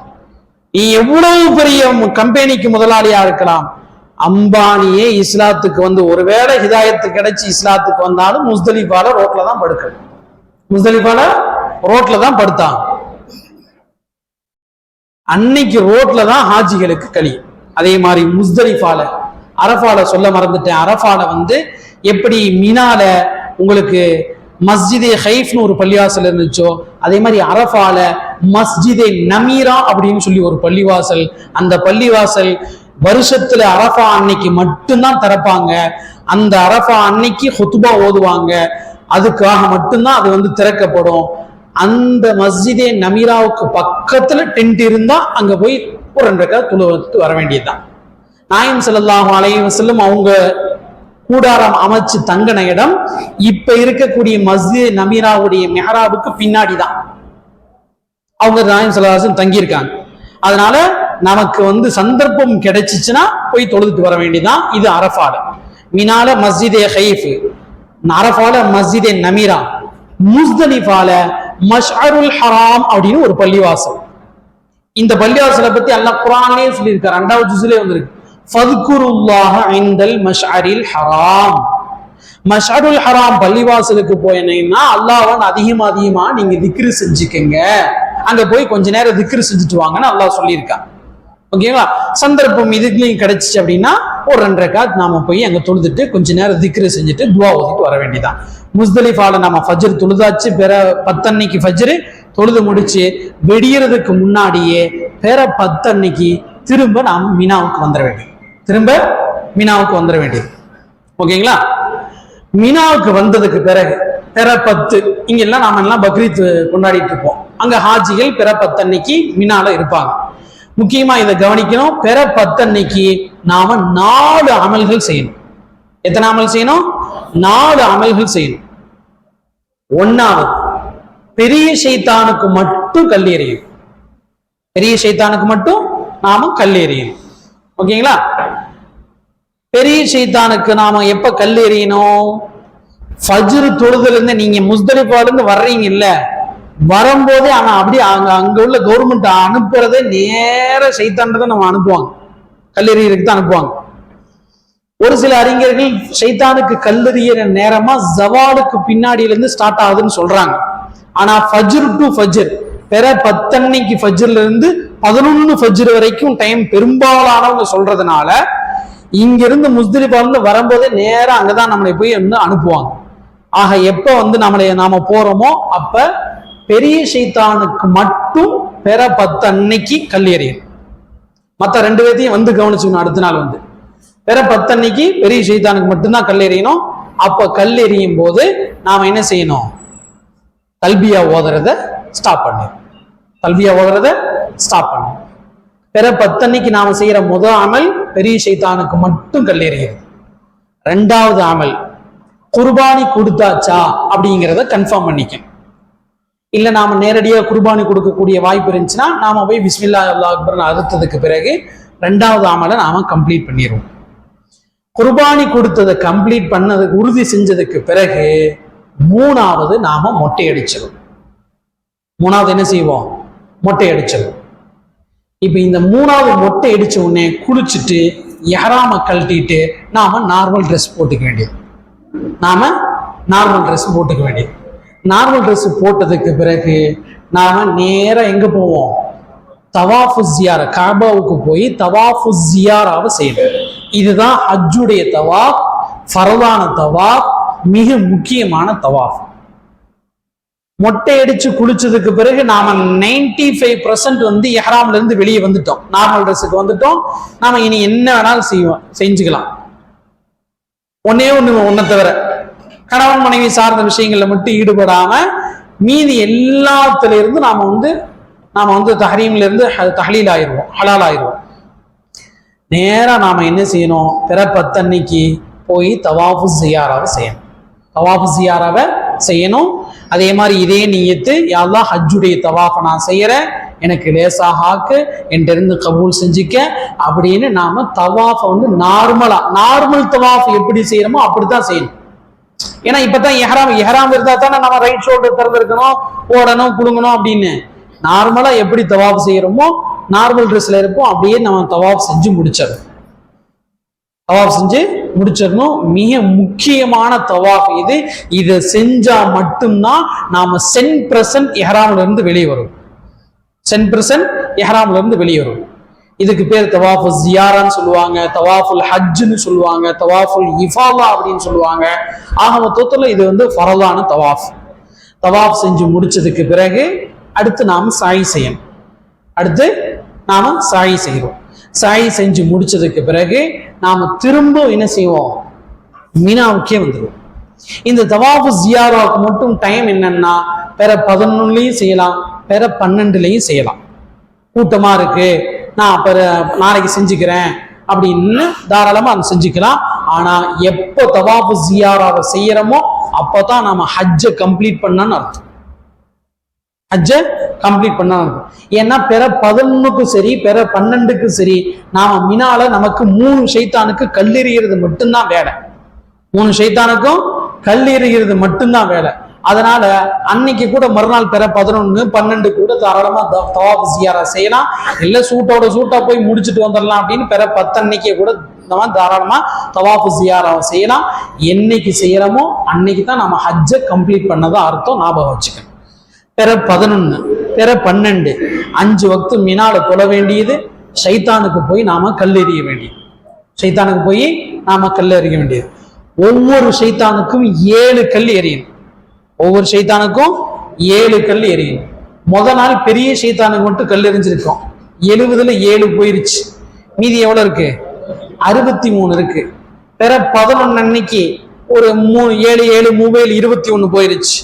நீ எவ்வளவு பெரிய கம்பெனிக்கு முதலாளியா இருக்கலாம், அம்பானியே இஸ்லாத்துக்கு வந்து ஒருவேளை ஹிதாயத்து கிடைச்சி இஸ்லாத்துக்கு வந்தாலும் முஸ்தலிஃபால ரோட்ல தான் படுக்கணும். முஸ்தலிஃபால ரோட்ல தான் படுத்தான். அன்னைக்கு ரோட்ல தான் ஹாஜிகளுக்கு கழியும். அதே மாதிரி முஸ்தலிஃபால, அரஃபால சொல்ல மறந்துட்டேன். அரஃபால வந்து எப்படி மினால உங்களுக்கு மஸ்ஜிதே ஹைஃப்னு ஒரு பள்ளிவாசல் இருந்துச்சோ, அதே மாதிரி அரஃபால மஸ்ஜிதே நமீரா அப்படின்னு சொல்லி ஒரு பள்ளிவாசல். அந்த பள்ளிவாசல் வருஷத்துல அரஃபா அன்னைக்கு மட்டும்தான் திறப்பாங்க. அந்த அரஃபா அன்னைக்கு ஹுத்பா ஓதுவாங்க, அதுக்காக மட்டும்தான் அது வந்து திறக்கப்படும். அந்த மஸ்ஜிதே நமீராவுக்கு பக்கத்துல டென்ட் இருந்தா அங்க போய் ஒரு 2 ரக்காத் தொழுது வர வேண்டியதுதான். நாயகம் ஸல்லல்லாஹு அலைஹி வஸல்லம் அவங்க கூடாரம் அமைச்சு தங்கின இடம் இப்ப இருக்கக்கூடிய மஸ்ஜித் நமீராவுடைய மெஹராபுக்கு பின்னாடி தான் அவங்க நாயகம் ஸல்லல்லாஹு அலைஹி வஸல்லம் தங்கி இருக்காங்க. அதனால நமக்கு வந்து சந்தர்ப்பம் கிடைச்சிச்சுன்னா போய் தொழுதுட்டு வர வேண்டியதான். இது அரஃபால. மினால மஸ்ஜிதே ஹைஃப், அரஃபால மஸ்ஜிதே நமீரா, முஸ்தலிஃபால மஷ்அருல் ஹராம் அப்படின்னு ஒரு பள்ளிவாசல். இந்த பள்ளிவாசலை பத்தி அல்லாஹ் குர்ஆன்லயே சொல்லியிருக்காரு. 2வது ஜுஸ்லயே வந்திருக்கு, ஃபத்குருல்லாஹ இன்தல் மஷ்அரில் ஹராம். மஷ்அருல் ஹராம் பள்ளிவாசலுக்கு போயினீங்கன்னா அல்லாஹ்வை அதிகமா நீங்க திக்ரு செஞ்சுக்கங்க, அங்க போய் கொஞ்ச நேரம் திக்ரு செஞ்சுட்டு வாங்கன்னு அல்லாஹ் சொல்லியிருக்கான். ஓகேங்களா? சந்தர்ப்பம் இதுக்குலையும் கிடைச்சிச்சு அப்படின்னா ஒரு 2 ரக்காத் நாம போய் அங்க தொழுதுட்டு கொஞ்ச நேரம் திக்ரு செஞ்சுட்டு துவா ஓதிட்டு வர வேண்டியதான். முஸ்தலிஃபால நம்ம ஃபஜ்ர் தொழுதாச்சு, பிற 10 அன்னைக்கு ஃபஜ்ர் தொழுது முடிச்சு வெடியறதுக்கு முன்னாடியே பிற 10 அன்னைக்கு திரும்ப நாம் மினாவுக்கு வந்துட வேண்டியது. திரும்ப மினாவுக்கு வந்துட வேண்டியது. ஓகேங்களா? மினாவுக்கு வந்ததுக்கு பிறகு பிற 10 இங்க எல்லாம் நாம எல்லாம் பக்ரீத் கொண்டாடிட்டு இருப்போம். அங்க ஹாஜிகள் பிற 10 அன்னைக்கு மினால இருப்பாங்க. முக்கியமா இதை கவனிக்கணும். பிற 10 அன்னைக்கு நாம 4 அமல்கள் செய்யணும். எத்தனை அமல் செய்யணும்? 4 அமல்கள் செய்யணும். 1வது, பெரிய ஷைத்தானுக்கு மட்டும் கல்லெறியும். பெரிய ஷைத்தானுக்கு மட்டும் நாம கல்லெறியணும். ஓகேங்களா? பெரிய ஷைத்தானுக்கு நாம எப்ப கல்லெறியணும்? ஃபஜ்ர் தொழுதுல இருந்து நீங்க முஸ்தலிஃபால இருந்து வர்றீங்க இல்ல, வரும்போதே ஆனா அப்படியே அங்க உள்ள கவர்மெண்ட் அனுப்புறதே நேர ஷைத்தான்றதை நம்ம அனுப்புவாங்க, கல்லெறியறதுக்கு தான் அனுப்புவாங்க. ஒரு சில அறிஞர்கள் ஷைத்தானுக்கு கல்லெறிய நேரமா ஜவாலுக்கு பின்னாடியில இருந்து ஸ்டார்ட் ஆகுதுன்னு சொல்றாங்க. ஆனா ஃபஜ்ர் டு ஃபஜ்ர் பிற 10 அன்னைக்கு ஃபஜ்ர்ல இருந்து 11 ஃபஜ்ர் வரைக்கும் டைம் பெரும்பாலானவங்க சொல்றதுனால இங்கிருந்து முஸ்தலிஃபால இருந்து வரும்போதே நேரம் அங்கதான் நம்மளை போய் வந்து அனுப்புவாங்க. ஆக எப்ப வந்து நாம போறோமோ அப்ப பெரிய ஷைத்தானுக்கு மட்டும் பிற 10 அன்னைக்கு கல்லெறியும். மற்ற 2 பேர்த்தையும் வந்து கவனிச்சுக்கணும். அடுத்த நாள் வந்து பிற 10 அன்னைக்கு பெரிய ஷைத்தானுக்கு மட்டும்தான் கல்லெறியணும். அப்ப கல்லெறியும் போது நாம என்ன செய்யணும்? தல்பியா ஓதுறத ஸ்டாப் பண்ணிடும். தல்பியா ஓதுறத ஸ்டாப் பண்ணும். பிற 10 அன்னைக்கு நாம செய்யற முதல் அமல் பெரிய ஷைத்தானுக்கு மட்டும் கல்லெறிகிறது. 2வது அமல் குர்பானி கொடுத்தாச்சா அப்படிங்கிறத கன்ஃபார்ம் பண்ணிக்க. இல்ல நாம நேரடியா குர்பானி கொடுக்கக்கூடிய வாய்ப்பு இருந்துச்சுன்னா நாம போய் பிஸ்மில்லாஹ் அல்லாஹ் அக்பர்னு அறுத்ததுக்கு பிறகு 2வது அமலை நாம கம்ப்ளீட் பண்ணிடுவோம். குர்பானி கொடுத்ததை கம்ப்ளீட் பண்ணது உறுதி செஞ்சதுக்கு பிறகு 3வது நாம மொட்டை அடிச்சிடும். 3வது என்ன செய்வோம்? மொட்டை அடிச்சிடும். இப்ப இந்த 3வது மொட்டை அடிச்ச உடனே குளிச்சுட்டு இஹ்ராம கழட்டிட்டு நாம நார்மல் ட்ரெஸ் போட்டுக்க வேண்டியது. நார்மல் ட்ரெஸ் போட்டதுக்கு பிறகு நாம நேரா எங்க போவோம்? தவாஃபு ஜியாரா, காபாவுக்கு போய் தவாஃபு ஜியாராவை செய்யணும். இதுதான் ஹஜ்ஜுடைய தவாஃப், ஃபர்லான தவாஃப், மிக முக்கியமான தவாஃப். மொட்டை அடிச்சு குளிச்சதுக்கு பிறகு நாம 95% வந்து இஹ்ராம்ல இருந்து வெளியே வந்துட்டோம், நார்மல் ட்ரெஸ்ஸுக்கு வந்துட்டோம். நாம இனி என்ன வேணாலும் செஞ்சுக்கலாம். ஒன்னை தவிர கணவன் மனைவி சார்ந்த விஷயங்கள்ல மட்டும் ஈடுபடாம மீதி எல்லாத்துல இருந்து நாம வந்து தஹரீம்ல இருந்து தஹலீல் ஆயிடுவோம், ஹலால் ஆயிடுவோம். நேரா நாம என்ன செய்யணும்? பிற 10 அன்னைக்கு போய் தவாஃபு ஜியாராவை செய்யணும். அதே மாதிரி இதே நியத்து, யா அல்லாஹ் ஹஜ்ஜுடைய தவாஃபை நான் செய்யறேன், எனக்கு லேசாக ஆக்கு, என்கிட்ட இருந்து கபூல் செஞ்சுக்க அப்படின்னு நாம தவாஃபை வந்து நார்மல் தவாஃப் எப்படி செய்யறோமோ அப்படித்தான் செய்யணும். ஏன்னா இப்பதான் இஹ்ராம் இருந்தா தானே நம்ம ரைட் ஷோல்டர் திறந்திருக்கணும், ஓடணும், குடுங்கணும் அப்படின்னு. நார்மலா எப்படி தவாஃப் செய்யறோமோ நார்மல் ட்ரெஸ்ல இருப்போம், அப்படியே நம்ம தவாஃப் செஞ்சு முடிச்சிடணும். மிக முக்கியமான தவாஃப் இது. இதை செஞ்சா மட்டும்தான் நாம 100% இஹ்ராம்ல இருந்து வெளியே வரும். 100% இஹ்ராம்ல இருந்து வெளியே வரும். இதுக்கு பேர் தவாஃபு ஜியாரான்னு சொல்லுவாங்க, தவாஃபுல் ஹஜ்ஜுன்னு சொல்லுவாங்க, தவாஃபுல் இஃபாதா அப்படின்னு சொல்லுவாங்க. ஆக மொத்தத்துல இது வந்து ஃபரலான தவாஃப் செஞ்சு முடிச்சதுக்கு பிறகு அடுத்து நாம சாயி செய்யணும். சாயி செஞ்சு முடிச்சதுக்கு பிறகு நாம திரும்ப என்ன செய்வோம்? மினாவுக்கே வந்துடுவோம். இந்த தவாஃபு ஜியாராவுக்கு மட்டும் டைம் என்னன்னா பிற 11லயும் செய்யலாம், பிற 12லயும் செய்யலாம். கூட்டமா இருக்கு, நான் நாளைக்கு செஞ்சுக்கிறேன் அப்படின்னு தாராளமா அதை செஞ்சுக்கலாம். ஆனா எப்போ தவாஃபு ஜியாராவை செய்யறோமோ அப்பதான் நாம ஹஜ்ஜை கம்ப்ளீட் பண்ணான்னு அர்த்தம். ஏன்னா பிற 11க்கும் சரி பிற 12க்கும் சரி நாம மினால நமக்கு 3 ஷைத்தானுக்கு கல்லெறிகிறது மட்டும்தான் வேலை. 3 ஷைத்தானுக்கும் கல்லெறிகிறது மட்டும்தான் வேலை. அதனால அன்னைக்கு கூட மறுநாள் பிற 11, 12 கூட தாராளமா தவாஃப் ஜியாரா செய்யலாம். இல்ல சூட்டா போய் முடிச்சுட்டு வந்துடலாம் அப்படின்னு பிற 10 அன்னைக்கே கூட நம்ம தாராளமா தவாஃப் ஜியாராவை செய்யலாம். என்னைக்கு செய்யறோமோ அன்னைக்கு தான் நம்ம ஹஜ்ஜை கம்ப்ளீட் பண்ணதான் அர்த்தம். ஞாபகம் வச்சுக்கணும். பிற 11, பிற 12 5 வக்து மினால தொழ வேண்டியது, ஷைத்தானுக்கு போய் நாம கல்லெறிய வேண்டியது. ஷைத்தானுக்கு போய் நாம கல் எறிய வேண்டியது. ஒவ்வொரு ஷைத்தானுக்கும் 7 கல் எறியணும். ஒவ்வொரு ஷைத்தானுக்கும் 7 கல் எறியணும். நாள் பெரிய ஷைத்தானுக்கு மட்டும் கல் எறிஞ்சிருக்கோம். 70ல் 7 போயிருச்சு. மீதி எவ்வளவு இருக்கு? 63 இருக்கு. பிற 11 அன்னைக்கு ஒரு 7 7 மொபைல் 21 போயிருச்சு.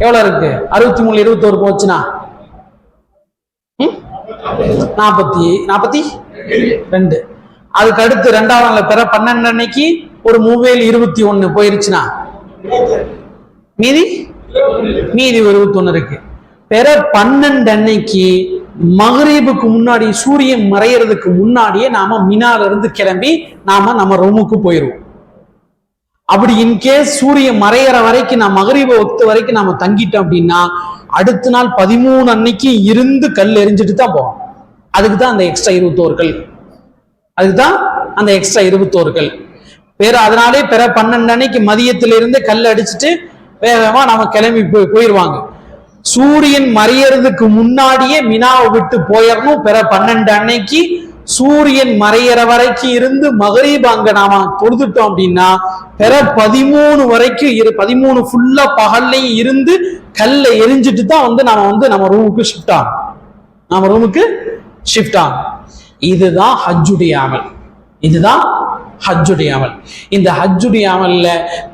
எவ்வளவு இருக்கு? 63 21 போச்சுன்னா 42. அதுக்கு அடுத்து 2வது நாள் பிற 12 அன்னைக்கு ஒரு மொபைல் 21 போயிருச்சுன்னா மீதி 21 இருக்கு. பிற 12 அன்னைக்கு மகரீபுக்கு முன்னாடி, சூரியன் மறையறதுக்கு முன்னாடியே நாம மினால இருந்து கிளம்பி நம்ம ரூமுக்கு போயிருவோம். அப்படி இன்கேஸ் சூரியன் மறையிற வரைக்கும் மகரீப வக்து வரைக்கும் நாம தங்கிட்டோம் அப்படின்னா அடுத்த நாள் 13 அன்னைக்கு இருந்து கல் எரிஞ்சிட்டு தான் போவோம். அதுக்கு தான் அந்த எக்ஸ்ட்ரா 21 கல். அதனாலே பிற 12 அன்னைக்கு மதியத்திலிருந்து கல் அடிச்சுட்டு வேகமா நாம கிளம்பி போயிருவாங்க. சூரியன் மறையறதுக்கு முன்னாடியே மினாவை விட்டு போயிடணும். பிற 12 அன்னைக்கு சூரியன் மறையிற வரைக்கும் இருந்து மகரீப் அங்க நாம தொழுதுட்டோம் அப்படின்னா பிற 13 வரைக்கும் 13 ஃபுல்லா பகல்லையும் இருந்து கல்ல எரிஞ்சிட்டு தான் நம்ம ரூமுக்கு ஷிஃப்ட் ஆகும். இதுதான் ஹஜ்ஜுடைய அமல். இந்த ஹஜ்ஜுடைய அமல்ல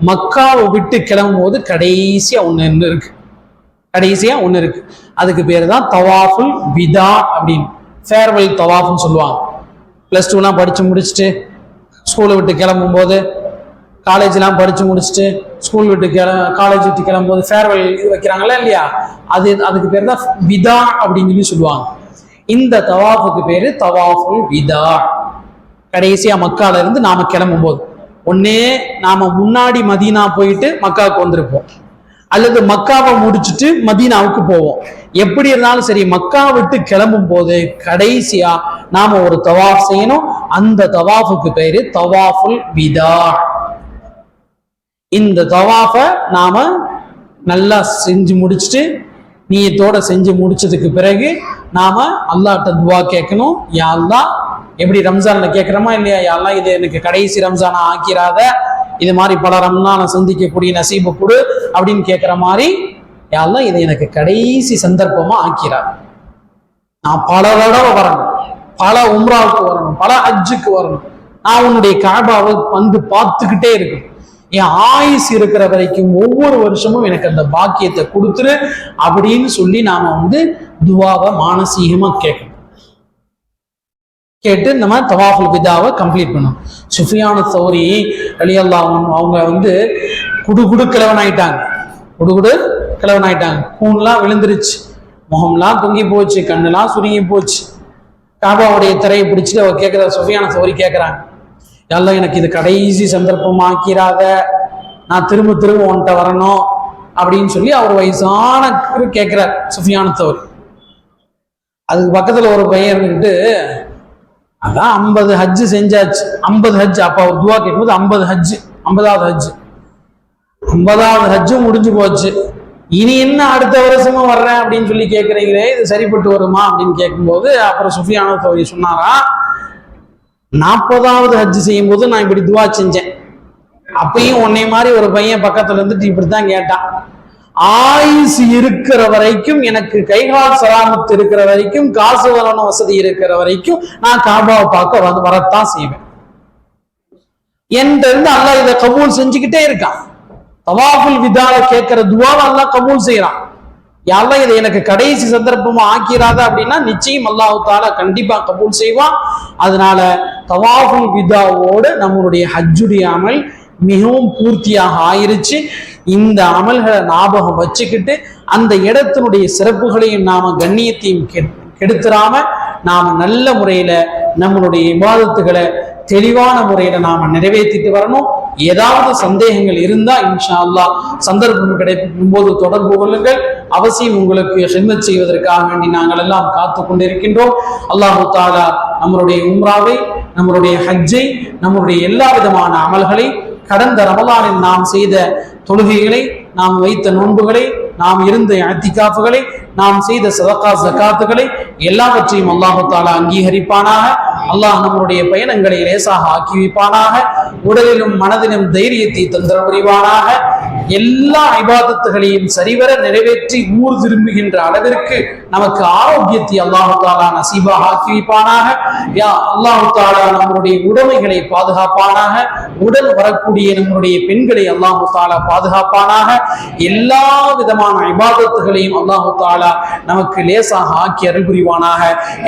மக்காவை விட்டு கிளம்பும் போது கடைசியா ஒண்ணு இருக்கு. அதுக்கு பேரு தான் தவாஃபுல் விதா அப்படின்னு, ஃபேர்வெல் தவாஃப்னு சொல்லுவாங்க. +2 படிச்சு முடிச்சுட்டு ஸ்கூலை விட்டு கிளம்பும் போது, காலேஜ்லாம் படிச்சு முடிச்சுட்டு காலேஜ் விட்டு கிளம்பும் போது ஃபேர்வெல் வைக்கிறாங்களா இல்லையா, அதுக்கு பேர் தான் விதா அப்படின்னு சொல்லுவாங்க. இந்த தவாஃபுக்கு பேரு தவாஃபுல் விதா. கடைசியா மக்கால இருந்து நாம கிளம்பும் போது ஒன்னே நாம முன்னாடி மதீனா போயிட்டு மக்காவுக்கு வந்திருப்போம், அல்லது மக்காவை முடிச்சுட்டு மதீனாவுக்கு போவோம். எப்படி இருந்தாலும் சரி, மக்கா விட்டு கிளம்பும் போது கடைசியா நாம ஒரு தவாஃப் செய்யணும். அந்த தவாஃபுக்கு பேரு தவாஃபுல் விதா. இந்த தவாஃப நாம நல்லா செஞ்சு முடிச்சுட்டு, நீயத்தோட செஞ்சு முடிச்சதுக்கு பிறகு நாம அல்லாஹ்ட்ட துவா கேட்கணும். யா அல்லாஹ், எப்படி ரம்ஜான்ல கேட்கிறோமா இல்லையா, யா அல்லாஹ் இது எனக்கு கடைசி ரம்ஜானா ஆக்கிராத, இது மாதிரி பல ரம்ஜானை சந்திக்கக்கூடிய நசீபு கொடு அப்படின்னு கேட்கிற மாதிரி, யா அல்லாஹ் இதை எனக்கு கடைசி சந்தர்ப்பமா ஆக்கிறார். நான் பல தடவை வரணும், பல உம்ராவுக்கு வரணும், பல ஹஜ்ஜுக்கு வரணும், நான் உன்னுடைய காபாவை பார்த்துக்கிட்டே இருக்கணும். என் ஆயுஸ் இருக்கிற வரைக்கும் ஒவ்வொரு வருஷமும் எனக்கு அந்த பாக்கியத்தை கொடுத்துரு அப்படின்னு சொல்லி நாம துவாவை மானசீகமா கேட்டு நம்ம தவாஃபுல் விதாவை கம்ப்ளீட் பண்ணோம். சுஃபியான் சௌரி ரலியல்லாஹு அன்ஹு அவங்க குடுகுடு கிழவனாயிட்டாங்க. கூன்லாம் விழுந்துருச்சு, முகம்லாம் தொங்கி போச்சு, கண்ணெல்லாம் சுருங்கி போச்சு. காபாவுடைய திரையை பிடிச்சிட்டு அவர் சுஃபியான் சௌரி கேட்கிறாங்க, எல்லாம் எனக்கு இது கடைசி சந்தர்ப்பமா ஆக்கிறாத, நான் திரும்ப உன்கிட்ட வரணும் அப்படின்னு சொல்லி அவர் வயசான கேட்கிறார் சுஃபியான் சௌரி. அதுக்கு பக்கத்துல ஒரு பையன் இருந்துட்டு, அதான் 50 ஹஜ்ஜு செஞ்சாச்சு, 50 ஹஜ்ஜு. அப்ப அவர் துவா கேட்கும்போது 50 ஹஜ்ஜு, 50வது ஹஜ்ஜு முடிஞ்சு போச்சு, இனி என்ன அடுத்த வருஷமும் வர்றேன் அப்படின்னு சொல்லி கேட்குறீங்களே, இது சரிப்பட்டு வருமா அப்படின்னு கேட்கும்போது அப்புறம் சுஃபியான் சௌரி சொன்னாரா, 40வது ஹஜ்ஜு செய்யும் போது நான் இப்படி துவா செஞ்சேன், அப்பயும் உன்னை மாதிரி ஒரு பையன் பக்கத்துல இருந்துட்டு இப்படித்தான் கேட்டான், ஆயுசு இருக்கிற வரைக்கும், எனக்கு கைகால் சலாமத்து இருக்கிற வரைக்கும், காசு வரண வசதி இருக்கிற வரைக்கும் நான் காபாவை பார்க்க வரத்தான் செய்வேன் என்று அல்லாஹ் இதை கபூல் செஞ்சுக்கிட்டே இருக்கான். தவாஃபுல் விதால கேட்கிற துவாவை அல்லாஹ் கபூல் செய்யறான். யாரெல்லாம் இதை எனக்கு கடைசி சந்தர்ப்பமா ஆக்கிறாத அப்படின்னா நிச்சயம் அல்லாஹ் தஆலா கண்டிப்பா கபூல் செய்வான். அதனால தவாஃபுல் விதாவோடு நம்மளுடைய ஹஜ்ஜுடைய அமல் மிகவும் பூர்த்தியாக ஆயிருச்சு. இந்த அமல்களை ஞாபகம் வச்சுக்கிட்டு அந்த இடத்தினுடைய சிறப்புகளையும் நாம கண்ணியத்தையும் கெடுத்துறாம நாம நல்ல முறையில நம்மளுடைய இபாதத்துகளை தெளிவான முறையில நாம நிறைவேற்றிட்டு வரணும். ஏதாவது சந்தேகங்கள் இருந்தா இன்ஷா அல்லாஹ் சந்தர்ப்பம் கிடைக்கும் போது தொடர்பு கொள்ளுங்கள். அவசியம் உங்களுக்கு ஹித்மத் செய்வதற்காக வேண்டி நாங்கள் எல்லாம் காத்து கொண்டிருக்கின்றோம். அல்லாஹு தஆலா நம்மளுடைய உம்ராவை, நம்மளுடைய ஹஜ்ஜை, நம்மளுடைய எல்லா விதமான அமல்களை, கடந்த ரமலானில் நாம் செய்த தொழுகைகளை, நாம் வைத்த நோன்புகளை, நாம் இருந்த இஅ்திகாஃப்களை, நாம் செய்த சதகா ஜகாத்துகளை எல்லாவற்றையும் அல்லாஹு தஆலா அங்கீகரிப்பானாக. அல்லாஹ் நம்முடைய பயணங்களை லேசாக ஆக்கி வைப்பானாக. உடலிலும் மனதிலும் தைரியத்தை தந்திர புரிவானாக. எல்லா இபாதத்துகளையும் சரிவர நிறைவேற்றி ஊர் திரும்புகின்ற அளவிற்கு நமக்கு ஆரோக்கியத்தை அல்லாஹு தஆலா நசீபாக ஆக்கி வைப்பானாக. யா அல்லாஹு தஆலா நம்முடைய உடைமைகளை பாதுகாப்பானாக. உடன் வரக்கூடிய நம்முடைய பெண்களை அல்லாஹு தஆலா பாதுகாப்பானாக. எல்லா விதமான இபாதத்துகளையும் அல்லாஹு தஆலா நமக்கு லேசாக ஆக்கி அருள் புரிவானாக.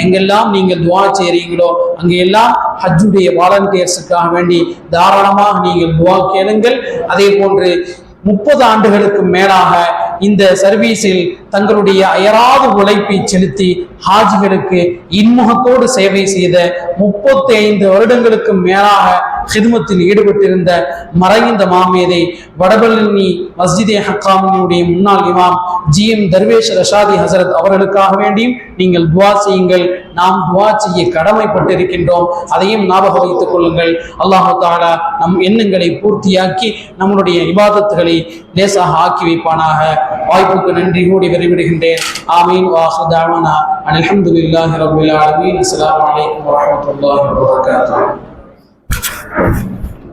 எங்கெல்லாம் நீங்கள் துஆ செய்றீங்களோ அங்கெல்லாம் ஹஜ்ஜுடைய வாலண்டியர்ஸுக்காக வேண்டி தாராளமாக நீங்கள் துஆ கேளுங்கள். அதே போன்று 30 ஆண்டுகளுக்கு மேலாக இந்த சர்வீஸில் தங்களுடைய அயராத உழைப்பை செலுத்தி ஹாஜிகளுக்கு இன்முகத்தோடு சேவை செய்த 35 வருடங்களுக்கு மேலாக ஹிதுமத்தில் ஈடுபட்டிருந்த மறைந்த மாமேதை வடபழனி மஸ்ஜிதே ஹக்காமினுடைய முன்னாள் இமாம் GM தர்வேஷ் ரஷாதி ஹசரத் அவர்களுக்காக வேண்டியும் நீங்கள் துஆ செய்யுங்கள். நாம் துஆ செய்ய கடமைப்பட்டிருக்கின்றோம். அதையும் ஞாபகம் வைத்துக் கொள்ளுங்கள். அல்லாஹு தஆலா நம் எண்ணங்களை பூர்த்தியாக்கி நம்மளுடைய இபாதத்துகளை லேசாக ஆக்கி வைப்பானாக. வாய்ப்புக்கு நன்றி கூடி விரைவிடுகின்றேன். ஆமீன். வாஹிர் தஅவானா அல்ஹம்துலில்லாஹி ரப்பில் ஆலமீன். அஸ்ஸலாமு அலைக்கும் வரஹ்மத்துல்லாஹி வபரகாத்துஹு.